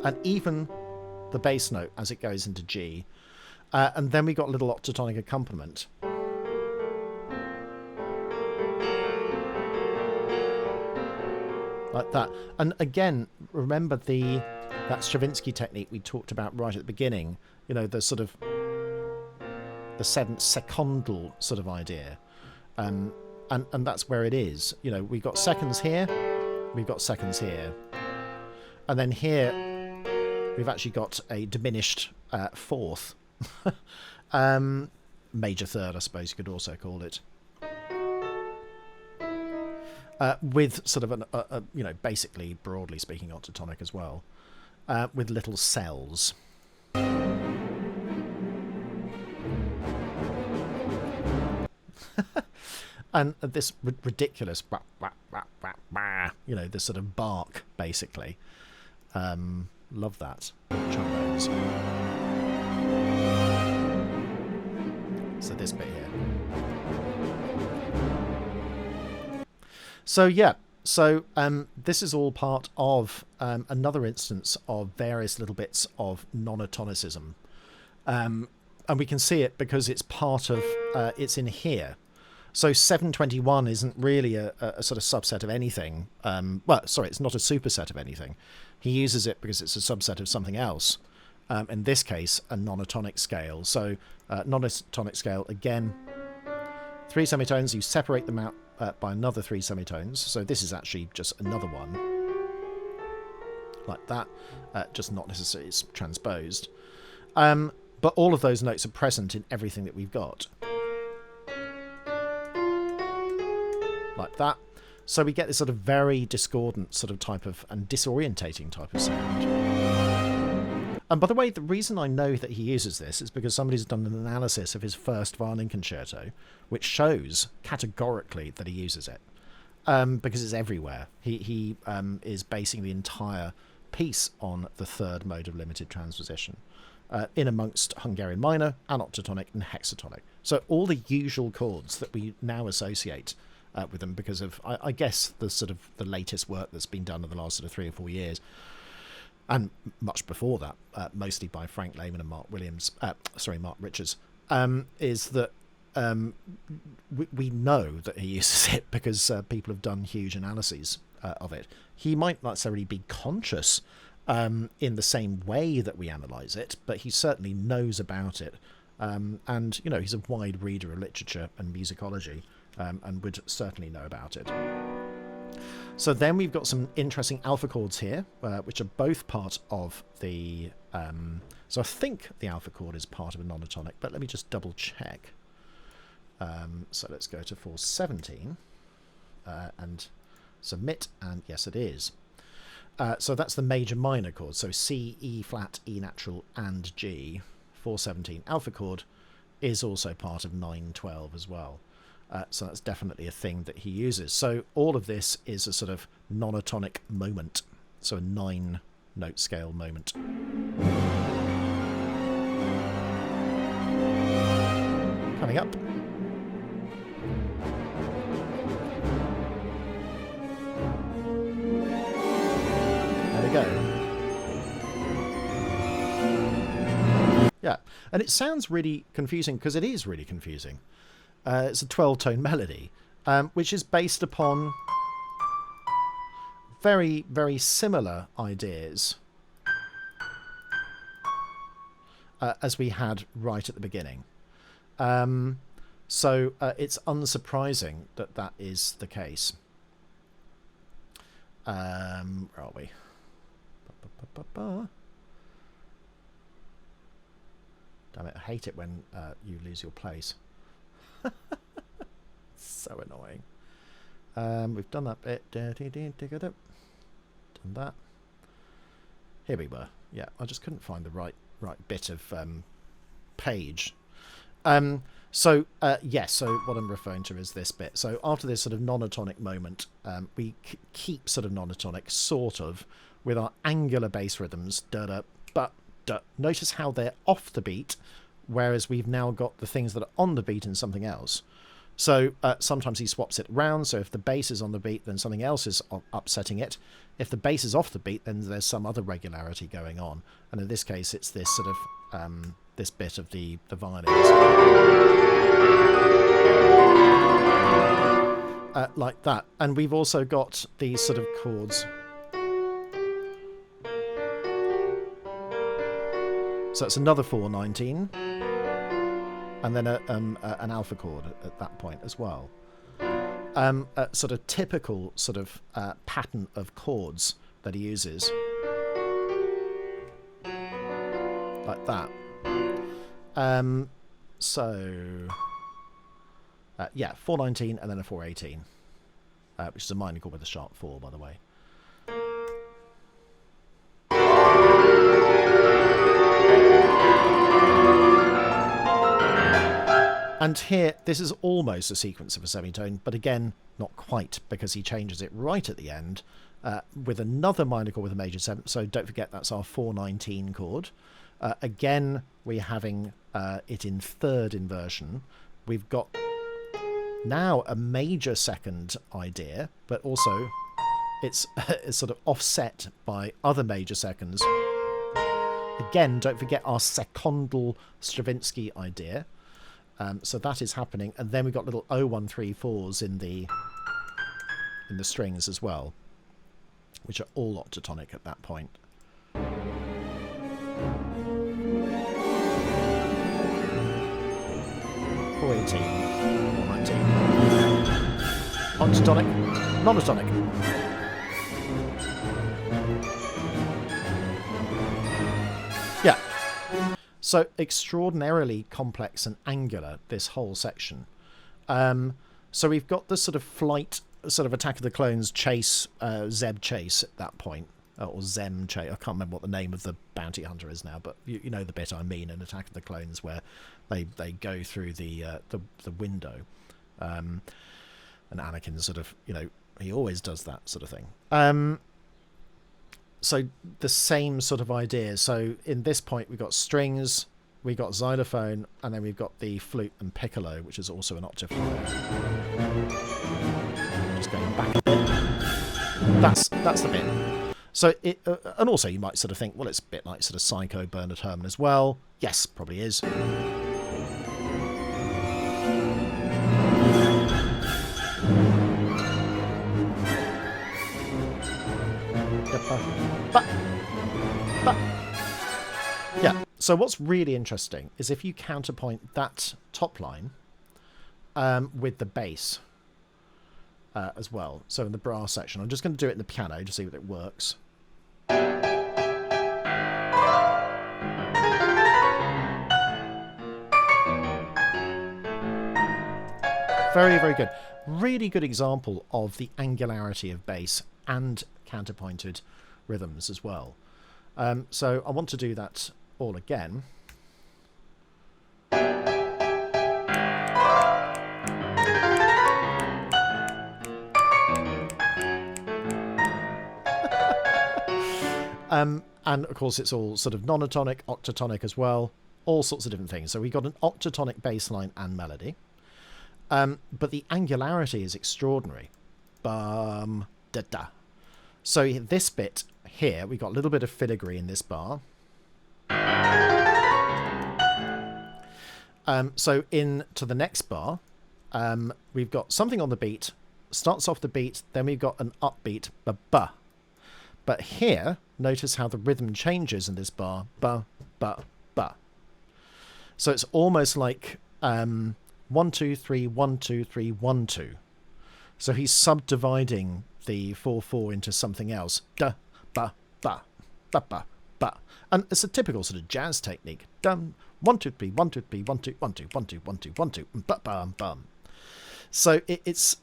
And even the bass note as it goes into G. And then we got a little octatonic accompaniment. Like that. And again, remember that Stravinsky technique we talked about right at the beginning. You know, the sort of the the seventh secondal sort of idea. And that's where it is. You know, we've got seconds here, we've got seconds here. And then here, we've actually got a diminished fourth. Major third, I suppose you could also call it. With sort of you know, basically, broadly speaking, octatonic as well. With little cells. And this ridiculous, you know, this sort of bark, basically. Love that. Trombones. So this bit here. So yeah, so this is all part of another instance of various little bits of nonatonicism. And we can see it because it's part of, it's in here. So 721 isn't really a sort of subset of anything. Well, sorry, it's not a superset of anything. He uses it because it's a subset of something else. In this case, a nonatonic scale. So nonatonic scale, again, 3 semitones, you separate them out by another 3 semitones. So this is actually just another one. Like that, just not necessarily it's transposed. But all of those notes are present in everything that we've got. Like that. So we get this sort of very discordant sort of type of, and disorientating type of sound. And by the way, the reason I know that he uses this is because somebody's done an analysis of his first violin concerto, which shows categorically that he uses it. Because it's everywhere. He is basing the entire piece on the third mode of limited transposition. In amongst Hungarian minor, anoctatonic and hexatonic. So all the usual chords that we now associate with them because of, I guess, the sort of the latest work that's been done in the last sort of 3 or 4 years, and much before that, mostly by Frank Lehman and Mark Richards, is that we know that he uses it because people have done huge analyses of it. He might not necessarily be conscious in the same way that we analyse it, but he certainly knows about it. And, you know, he's a wide reader of literature and musicology, and would certainly know about it. So then we've got some interesting alpha chords here, which are both part of the... so I think the alpha chord is part of a nonatonic, but let me just double check. So let's go to 417 and submit, and yes it is. So that's the major minor chord, so C, E flat, E natural and G. 417 alpha chord is also part of 912 as well. So that's definitely a thing that he uses. So all of this is a sort of nonatonic moment, so a 9-note scale moment. Coming up. There we go. Yeah, and it sounds really confusing because it is really confusing. It's a 12-tone melody, which is based upon very, very similar ideas as we had right at the beginning. So it's unsurprising that that is the case. Where are we? Damn it, I hate it when you lose your place. So annoying. We've done that bit. Done that. Here we were. Yeah, I just couldn't find the right bit of page. So what I'm referring to is this bit. So after this sort of nonatonic moment, we keep sort of nonatonic, sort of, with our angular bass rhythms, da-da, but da. Notice how they're off the beat, whereas we've now got the things that are on the beat in something else. So sometimes he swaps it around, so if the bass is on the beat, then something else is upsetting it. If the bass is off the beat, then there's some other regularity going on. And in this case, it's this sort of, this bit of the violins. Like that. And we've also got these sort of chords. So it's another 419. and then an alpha chord at that point as well. A sort of typical sort of pattern of chords that he uses, like that. Yeah, 419 and then a 418, which is a minor chord with a sharp 4, by the way. And here, this is almost a sequence of a semitone, but again, not quite, because he changes it right at the end with another minor chord with a major 7. So don't forget, that's our 419 chord. Again, we're having it in third inversion. We've got now a major second idea, but also it's sort of offset by other major seconds. Again, don't forget our secondal Stravinsky idea. So that is happening, and then we've got little 0134s in the strings as well, which are all octatonic at that point. 418, 419. Octatonic, nonatonic. Yeah. So extraordinarily complex and angular, this whole section. So we've got the sort of flight, sort of Attack of the Clones chase, Zeb chase at that point, or Zem chase. I can't remember what the name of the bounty hunter is now, but you know the bit I mean in Attack of the Clones, where they go through the window, and Anakin sort of, you know, he always does that sort of thing. So the same sort of idea. So in this point, we've got strings, we've got xylophone, and then we've got the flute and piccolo, which is also an octave higher. Just going back a bit. That's the bit. So it, and also you might sort of think, well, it's a bit like sort of Psycho, Bernard Herrmann as well. Yes, probably is. But yeah, so what's really interesting is if you counterpoint that top line with the bass as well. So in the brass section, I'm just going to do it in the piano to see if it works. Very, very good. Really good example of the angularity of bass and counterpointed rhythms as well. So I want to do that all again. And of course it's all sort of nonatonic, octatonic as well, all sorts of different things. So we've got an octatonic bass line and melody. But the angularity is extraordinary. Bum, da, da. So this bit here, we've got a little bit of filigree in this bar. So into the next bar, we've got something on the beat, starts off the beat, then we've got an upbeat, ba-ba. But here, notice how the rhythm changes in this bar, ba, ba, ba. So it's almost like 1, 2, 3, 1, 2, 3, 1, 2. So he's subdividing the 4/4 into something else. Da, ba, ba, ba, ba, ba. And it's a typical sort of jazz technique. Dum, 1, 2, 3, 1, 2, 3, 1, 2, 1, 2, 1, 2, 1, 2, 1, 2, ba, bum, bum. So it's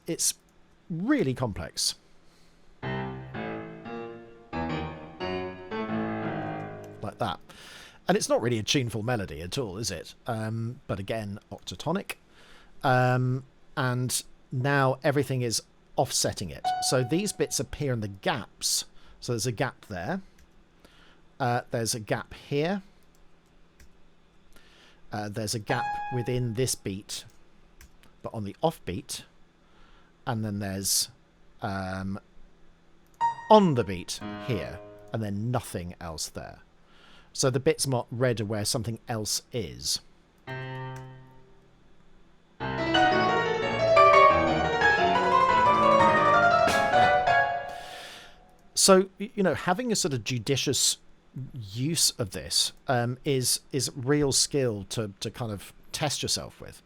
really complex. Like that. And it's not really a tuneful melody at all, is it? But again, octatonic. And now everything is offsetting it. So these bits appear in the gaps. So there's a gap there. There's a gap here. There's a gap within this beat, but on the offbeat. And then there's on the beat here, and then nothing else there. So the bit's not red where something else is. So, you know, having a sort of judicious use of this is real skill to kind of test yourself with.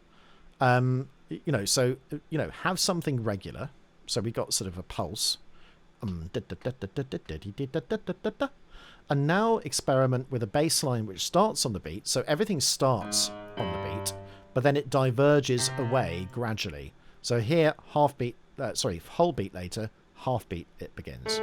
So have something regular. So we got sort of a pulse, and now experiment with a bass line which starts on the beat. So everything starts on the beat, but then it diverges away gradually. So here, whole beat later, half beat it begins.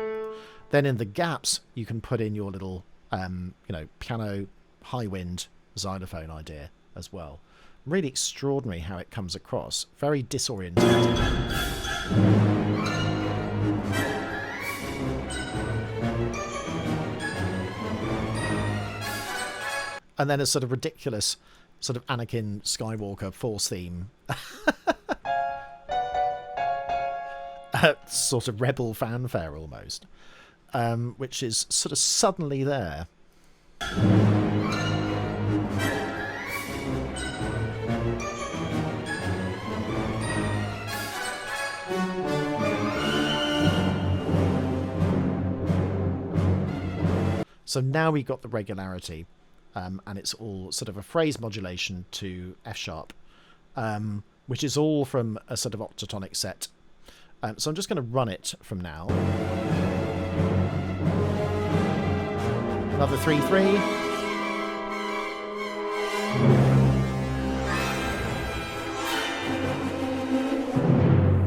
Then in the gaps, you can put in your little, piano, high wind, xylophone idea as well. Really extraordinary how it comes across. Very disorientating. And then a sort of ridiculous sort of Anakin Skywalker Force theme. Sort of rebel fanfare almost. Which is sort of suddenly there. So now we got the regularity, and it's all sort of a phrase modulation to F sharp, which is all from a sort of octatonic set. So I'm just going to run it from now. Another 3/3.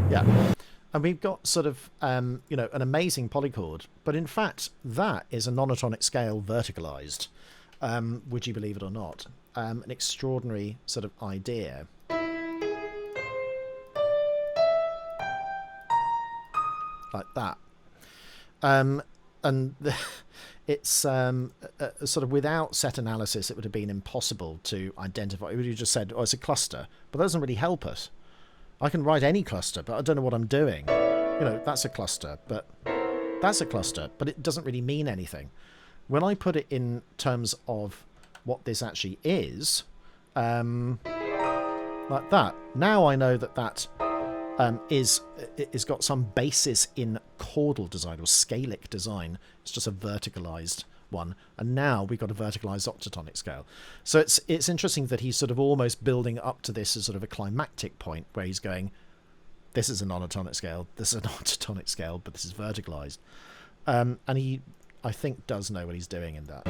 Yeah. And we've got sort of, an amazing polychord. But in fact, that is a nonatonic scale verticalized. Would you believe it or not? An extraordinary sort of idea. Like that. It's sort of without set analysis, it would have been impossible to identify. It would have just said, oh, it's a cluster. But that doesn't really help us. I can write any cluster, but I don't know what I'm doing. That's a cluster, but that's a cluster, but it doesn't really mean anything. When I put it in terms of what this actually is, like that, now I know that is got some basis in chordal design or scalic design. It's just a verticalized one, and now we've got a verticalized octatonic scale. So it's interesting that he's sort of almost building up to this as sort of a climactic point where he's going, this is a nonatonic scale, this is an octatonic scale, but this is verticalized. And he, I think, does know what he's doing in that.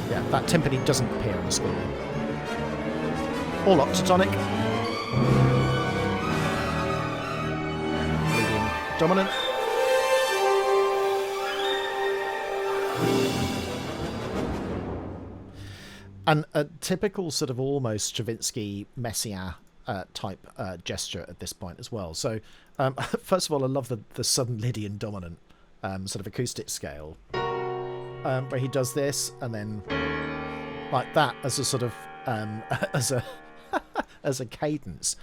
Yeah, that timpani doesn't appear on the score. All octatonic. Medium dominant. And a typical sort of almost Stravinsky Messiaen type gesture at this point as well. So first of all, I love the sudden Lydian dominant sort of acoustic scale where he does this and then like that as a sort of as a as a cadence,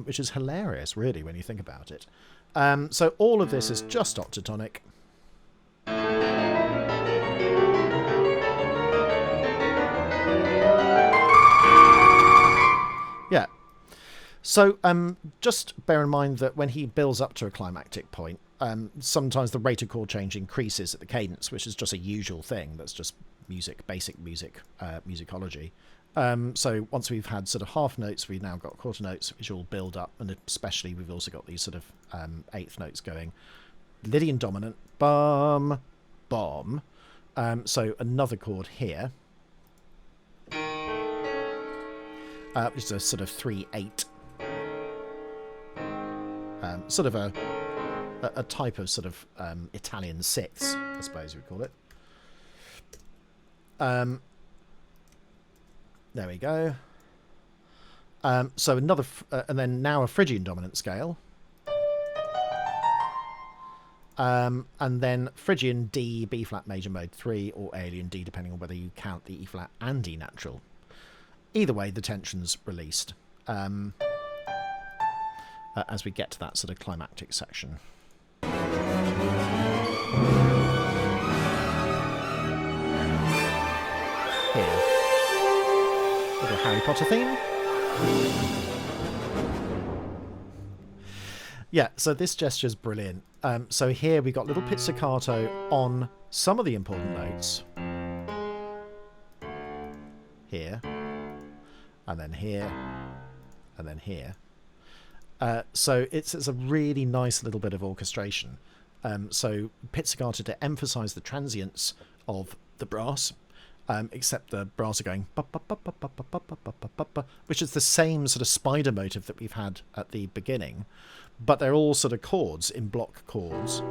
which is hilarious really when you think about it. So all of this is just octatonic. Yeah. So just bear in mind that when he builds up to a climactic point, sometimes the rate of chord change increases at the cadence, which is just a usual thing. That's just music, basic music, musicology. So once we've had sort of half notes, we've now got quarter notes, which all build up, and especially we've also got these sort of eighth notes going. Lydian dominant, bum, bomb. So another chord here, which is a sort of 3/8. Sort of a type of sort of Italian sixths, I suppose we call it. There we go. So another, and then now a Phrygian dominant scale. And then Phrygian D, B flat major mode 3, or Aeolian D, depending on whether you count the E flat and E natural. Either way, the tension's released as we get to that sort of climactic section. Here. Little Harry Potter theme. Yeah, so this gesture's brilliant. So here we got little pizzicato on some of the important notes. Here, and then here, and then here. So it's a really nice little bit of orchestration. So pizzicato to emphasize the transience of the brass, except the brass are going, which is the same sort of spider motive that we've had at the beginning, but they're all sort of chords in block chords.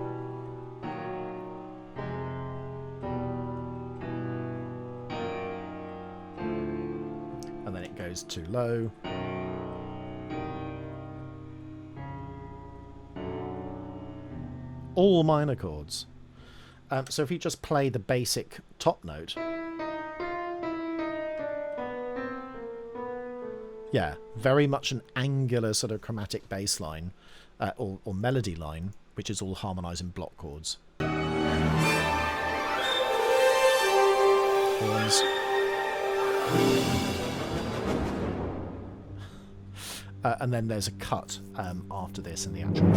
And then it goes too low. All minor chords. So if you just play the basic top note, yeah, very much an angular sort of chromatic bass line, or melody line, which is all harmonised in block chords. Horns. And then there's a cut after this in the actual.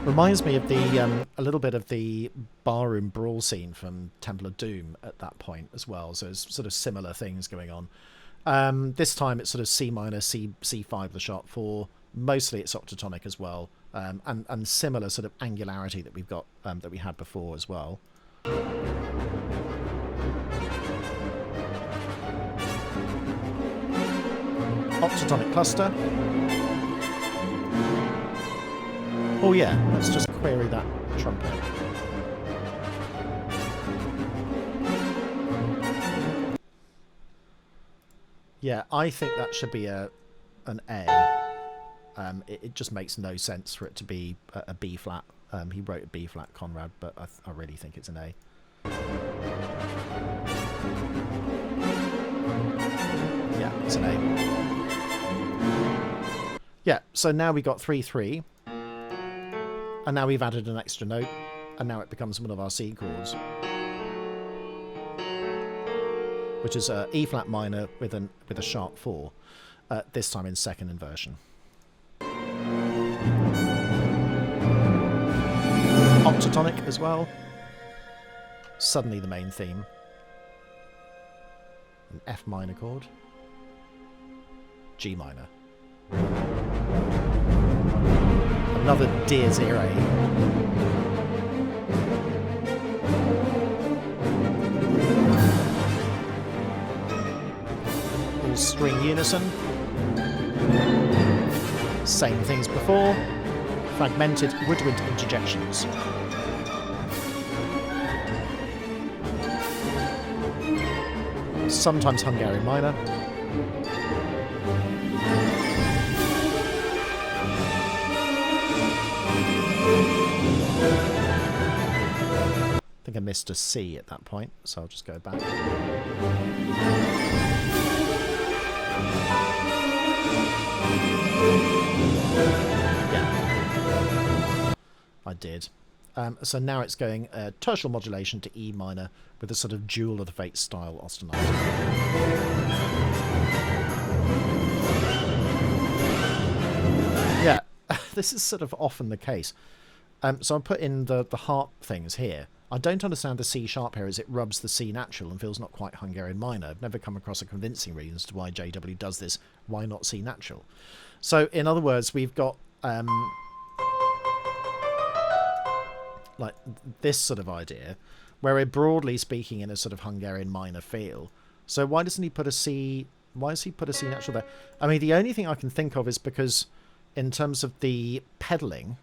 Reminds me of the a little bit of the barroom brawl scene from Temple of Doom at that point as well. So it's sort of similar things going on. This time it's sort of C minor, C5, the sharp 4. Mostly it's octatonic as well, and similar sort of angularity that we've got that we had before as well. Octatonic cluster. Oh yeah, let's just query that trumpet. Yeah, I think that should be an A. It just makes no sense for it to be a B flat. He wrote a B flat, Conrad, but I really think it's an A. Yeah, it's an A. Yeah, so now we got 3-3. And now we've added an extra note, and now it becomes one of our C chords, which is E flat minor with a sharp 4, this time in second inversion. Octatonic as well. Suddenly the main theme. An F minor chord. G minor. Another Dies Irae. All string unison. Same things before. Fragmented woodwind interjections. Sometimes Hungarian minor. I think I missed a C at that point, so I'll just go back. Yeah, I did. So now it's going tertial modulation to E minor with a sort of Jewel of the Fates style ostinato. Yeah, this is sort of often the case. So I put in the harp things here. I don't understand the C sharp here as it rubs the C natural and feels not quite Hungarian minor. I've never come across a convincing reason as to why JW does this. Why not C natural? So in other words, we've got like this sort of idea where we're broadly speaking in a sort of Hungarian minor feel. So why doesn't he put a C? Why does he put a C natural there? I mean, the only thing I can think of is because in terms of the pedaling,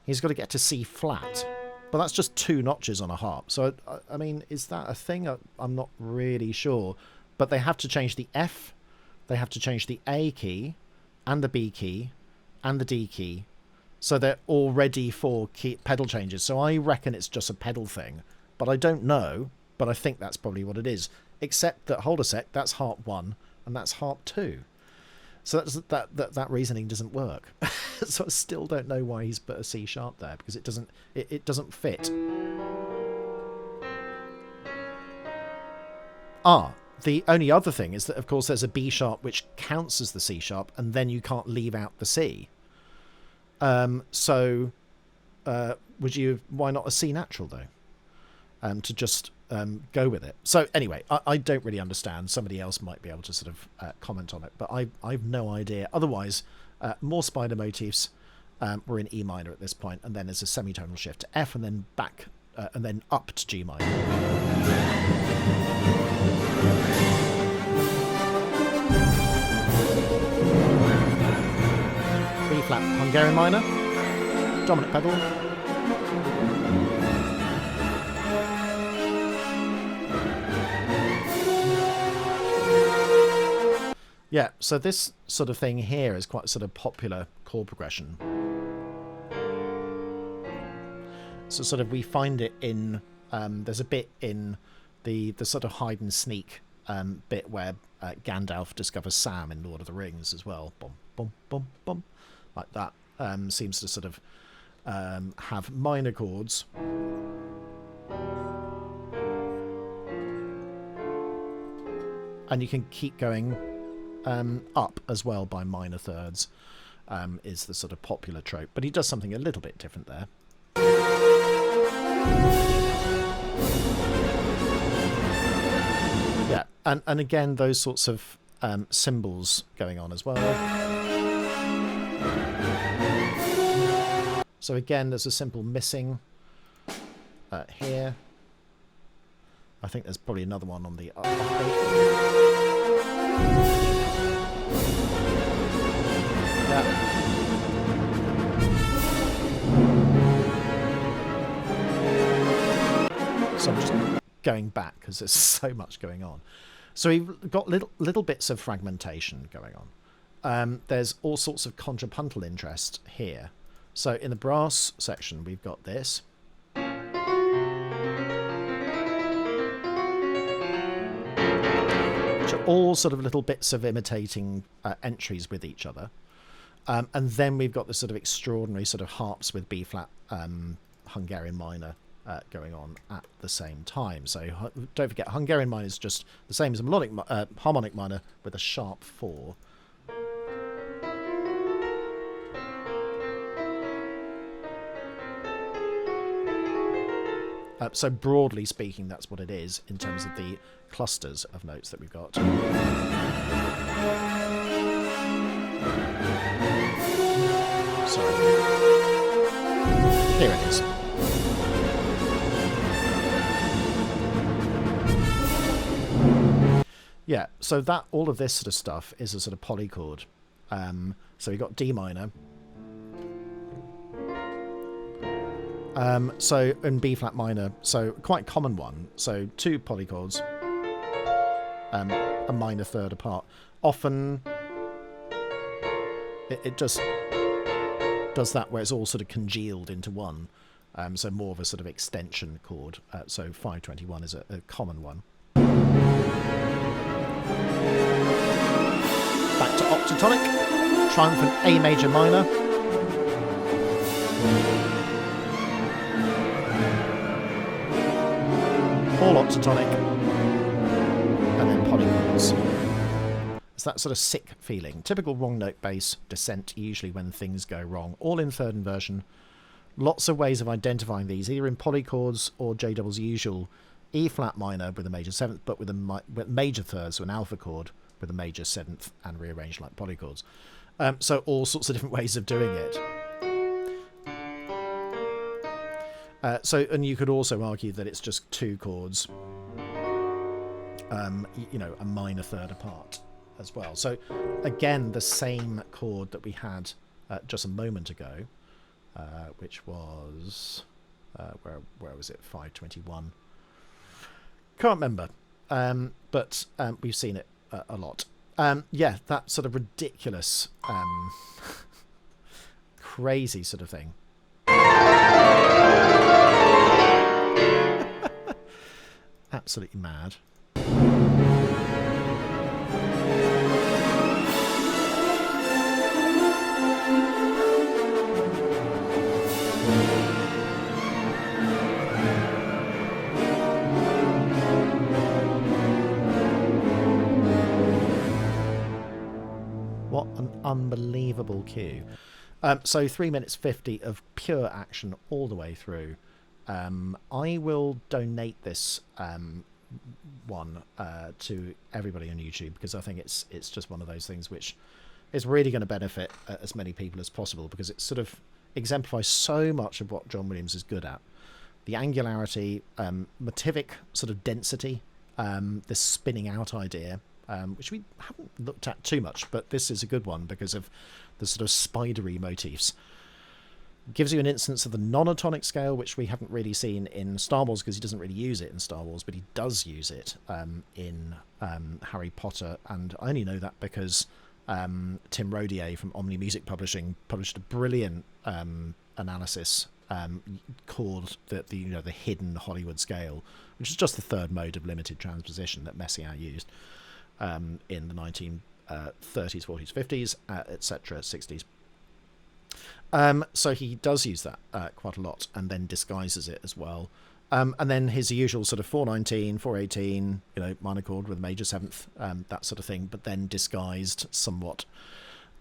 he's got to get to C flat. But that's just 2 notches on a harp. So, I mean, is that a thing? I'm not really sure. But they have to change the F, they have to change the A key, and the B key, and the D key. So they're all ready for pedal changes. So I reckon it's just a pedal thing. But I don't know. But I think that's probably what it is. Except that, hold a sec, that's harp 1, and that's harp 2. So that reasoning doesn't work. So I still don't know why he's put a C sharp there, because it doesn't fit. The only other thing is that, of course, there's a B sharp which counts as the C sharp, and then you can't leave out the C. So why not a C natural, though? To just go with it. So anyway, I don't really understand. Somebody else might be able to sort of comment on it, but I've no idea. Otherwise, more spider motifs. We're in E minor at this point, and then there's a semitonal shift to F, and then back, and then up to G minor. B flat Hungarian minor, dominant pedal. Yeah, so this sort of thing here is quite sort of popular chord progression. So sort of we find it in, there's a bit in the sort of hide and sneak bit where Gandalf discovers Sam in Lord of the Rings as well. Bum, bum, bum, bum. Like that. Seems to sort of have minor chords. And you can keep going up as well by minor thirds, is the sort of popular trope. But he does something a little bit different there. Yeah, and again, those sorts of cymbals going on as well. So again, there's a simple missing here. I think there's probably another one on the yeah. So I'm just going back because there's so much going on. So we've got little bits of fragmentation going on. There's all sorts of contrapuntal interest here. So in the brass section, we've got this. Which are all sort of little bits of imitating entries with each other. And then we've got this sort of extraordinary sort of harps with B-flat Hungarian minor going on at the same time. So don't forget, Hungarian minor is just the same as a melodic harmonic minor with a sharp 4. So broadly speaking, that's what it is in terms of the clusters of notes that we've got. Sorry. Here it is. Yeah, so that all of this sort of stuff is a sort of polychord. So we've got D minor. So in B flat minor, so quite common one. So 2 polychords, a minor third apart. Often it just does that where it's all sort of congealed into one. So more of a sort of extension chord. So 521 is a common one. Back to octatonic, triumphant A major minor. All octatonic, and then polychords. It's that sort of sick feeling. Typical wrong note bass descent, usually when things go wrong. All in third inversion. Lots of ways of identifying these, either in polychords or J-Double's usual E flat minor with a major 7th, but with a major third, so an alpha chord with a major 7th and rearranged like polychords. So all sorts of different ways of doing it. And you could also argue that it's just 2 chords, you know, a minor third apart as well. So again, the same chord that we had just a moment ago, which was where was it? 521. Can't remember, but we've seen it a lot. Yeah, that sort of ridiculous, crazy sort of thing. Absolutely mad. What an unbelievable cue. So 3 minutes 50 of pure action all the way through. I will donate this one to everybody on YouTube, because I think it's just one of those things which is really going to benefit as many people as possible, because it sort of exemplifies so much of what John Williams is good at. The angularity, motivic sort of density, this spinning out idea, which we haven't looked at too much, but this is a good one because of the sort of spidery motifs. Gives you an instance of the nonatonic scale, which we haven't really seen in Star Wars, because he doesn't really use it in Star Wars, but he does use it in Harry Potter, and I only know that because Tim Rodier from Omni Music Publishing published a brilliant analysis called the hidden Hollywood scale, which is just the third mode of limited transposition that Messiaen used in the 1930s, 40s, 50s, etc., 60s. So he does use that quite a lot, and then disguises it as well. And then his usual sort of 419, 418, minor chord with a major seventh, that sort of thing, but then disguised somewhat.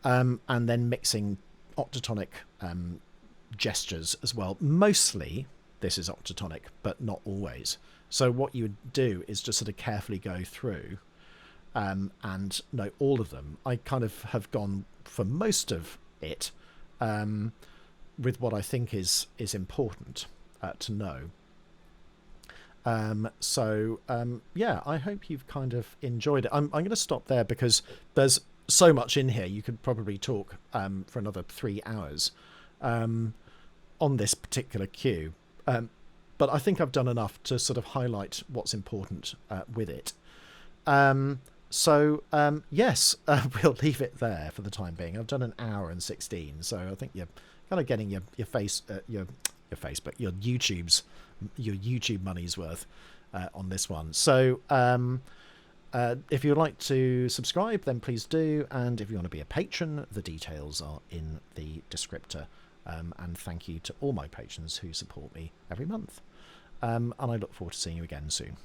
And then mixing octatonic gestures as well. Mostly this is octatonic, but not always. So what you would do is just sort of carefully go through and note all of them. I kind of have gone for most of it with what I think is important to know. Yeah, I hope you've kind of enjoyed it. I'm going to stop there because there's so much in here. You could probably talk for another 3 hours on this particular cue. But I think I've done enough to sort of highlight what's important with it. Yes, we'll leave it there for the time being. I've done 1 hour and 16, so I think you're kind of getting your YouTube money's worth on this one. So if you'd like to subscribe, then please do, and if you want to be a patron, the details are in the descriptor. And thank you to all my patrons who support me every month. And I look forward to seeing you again soon.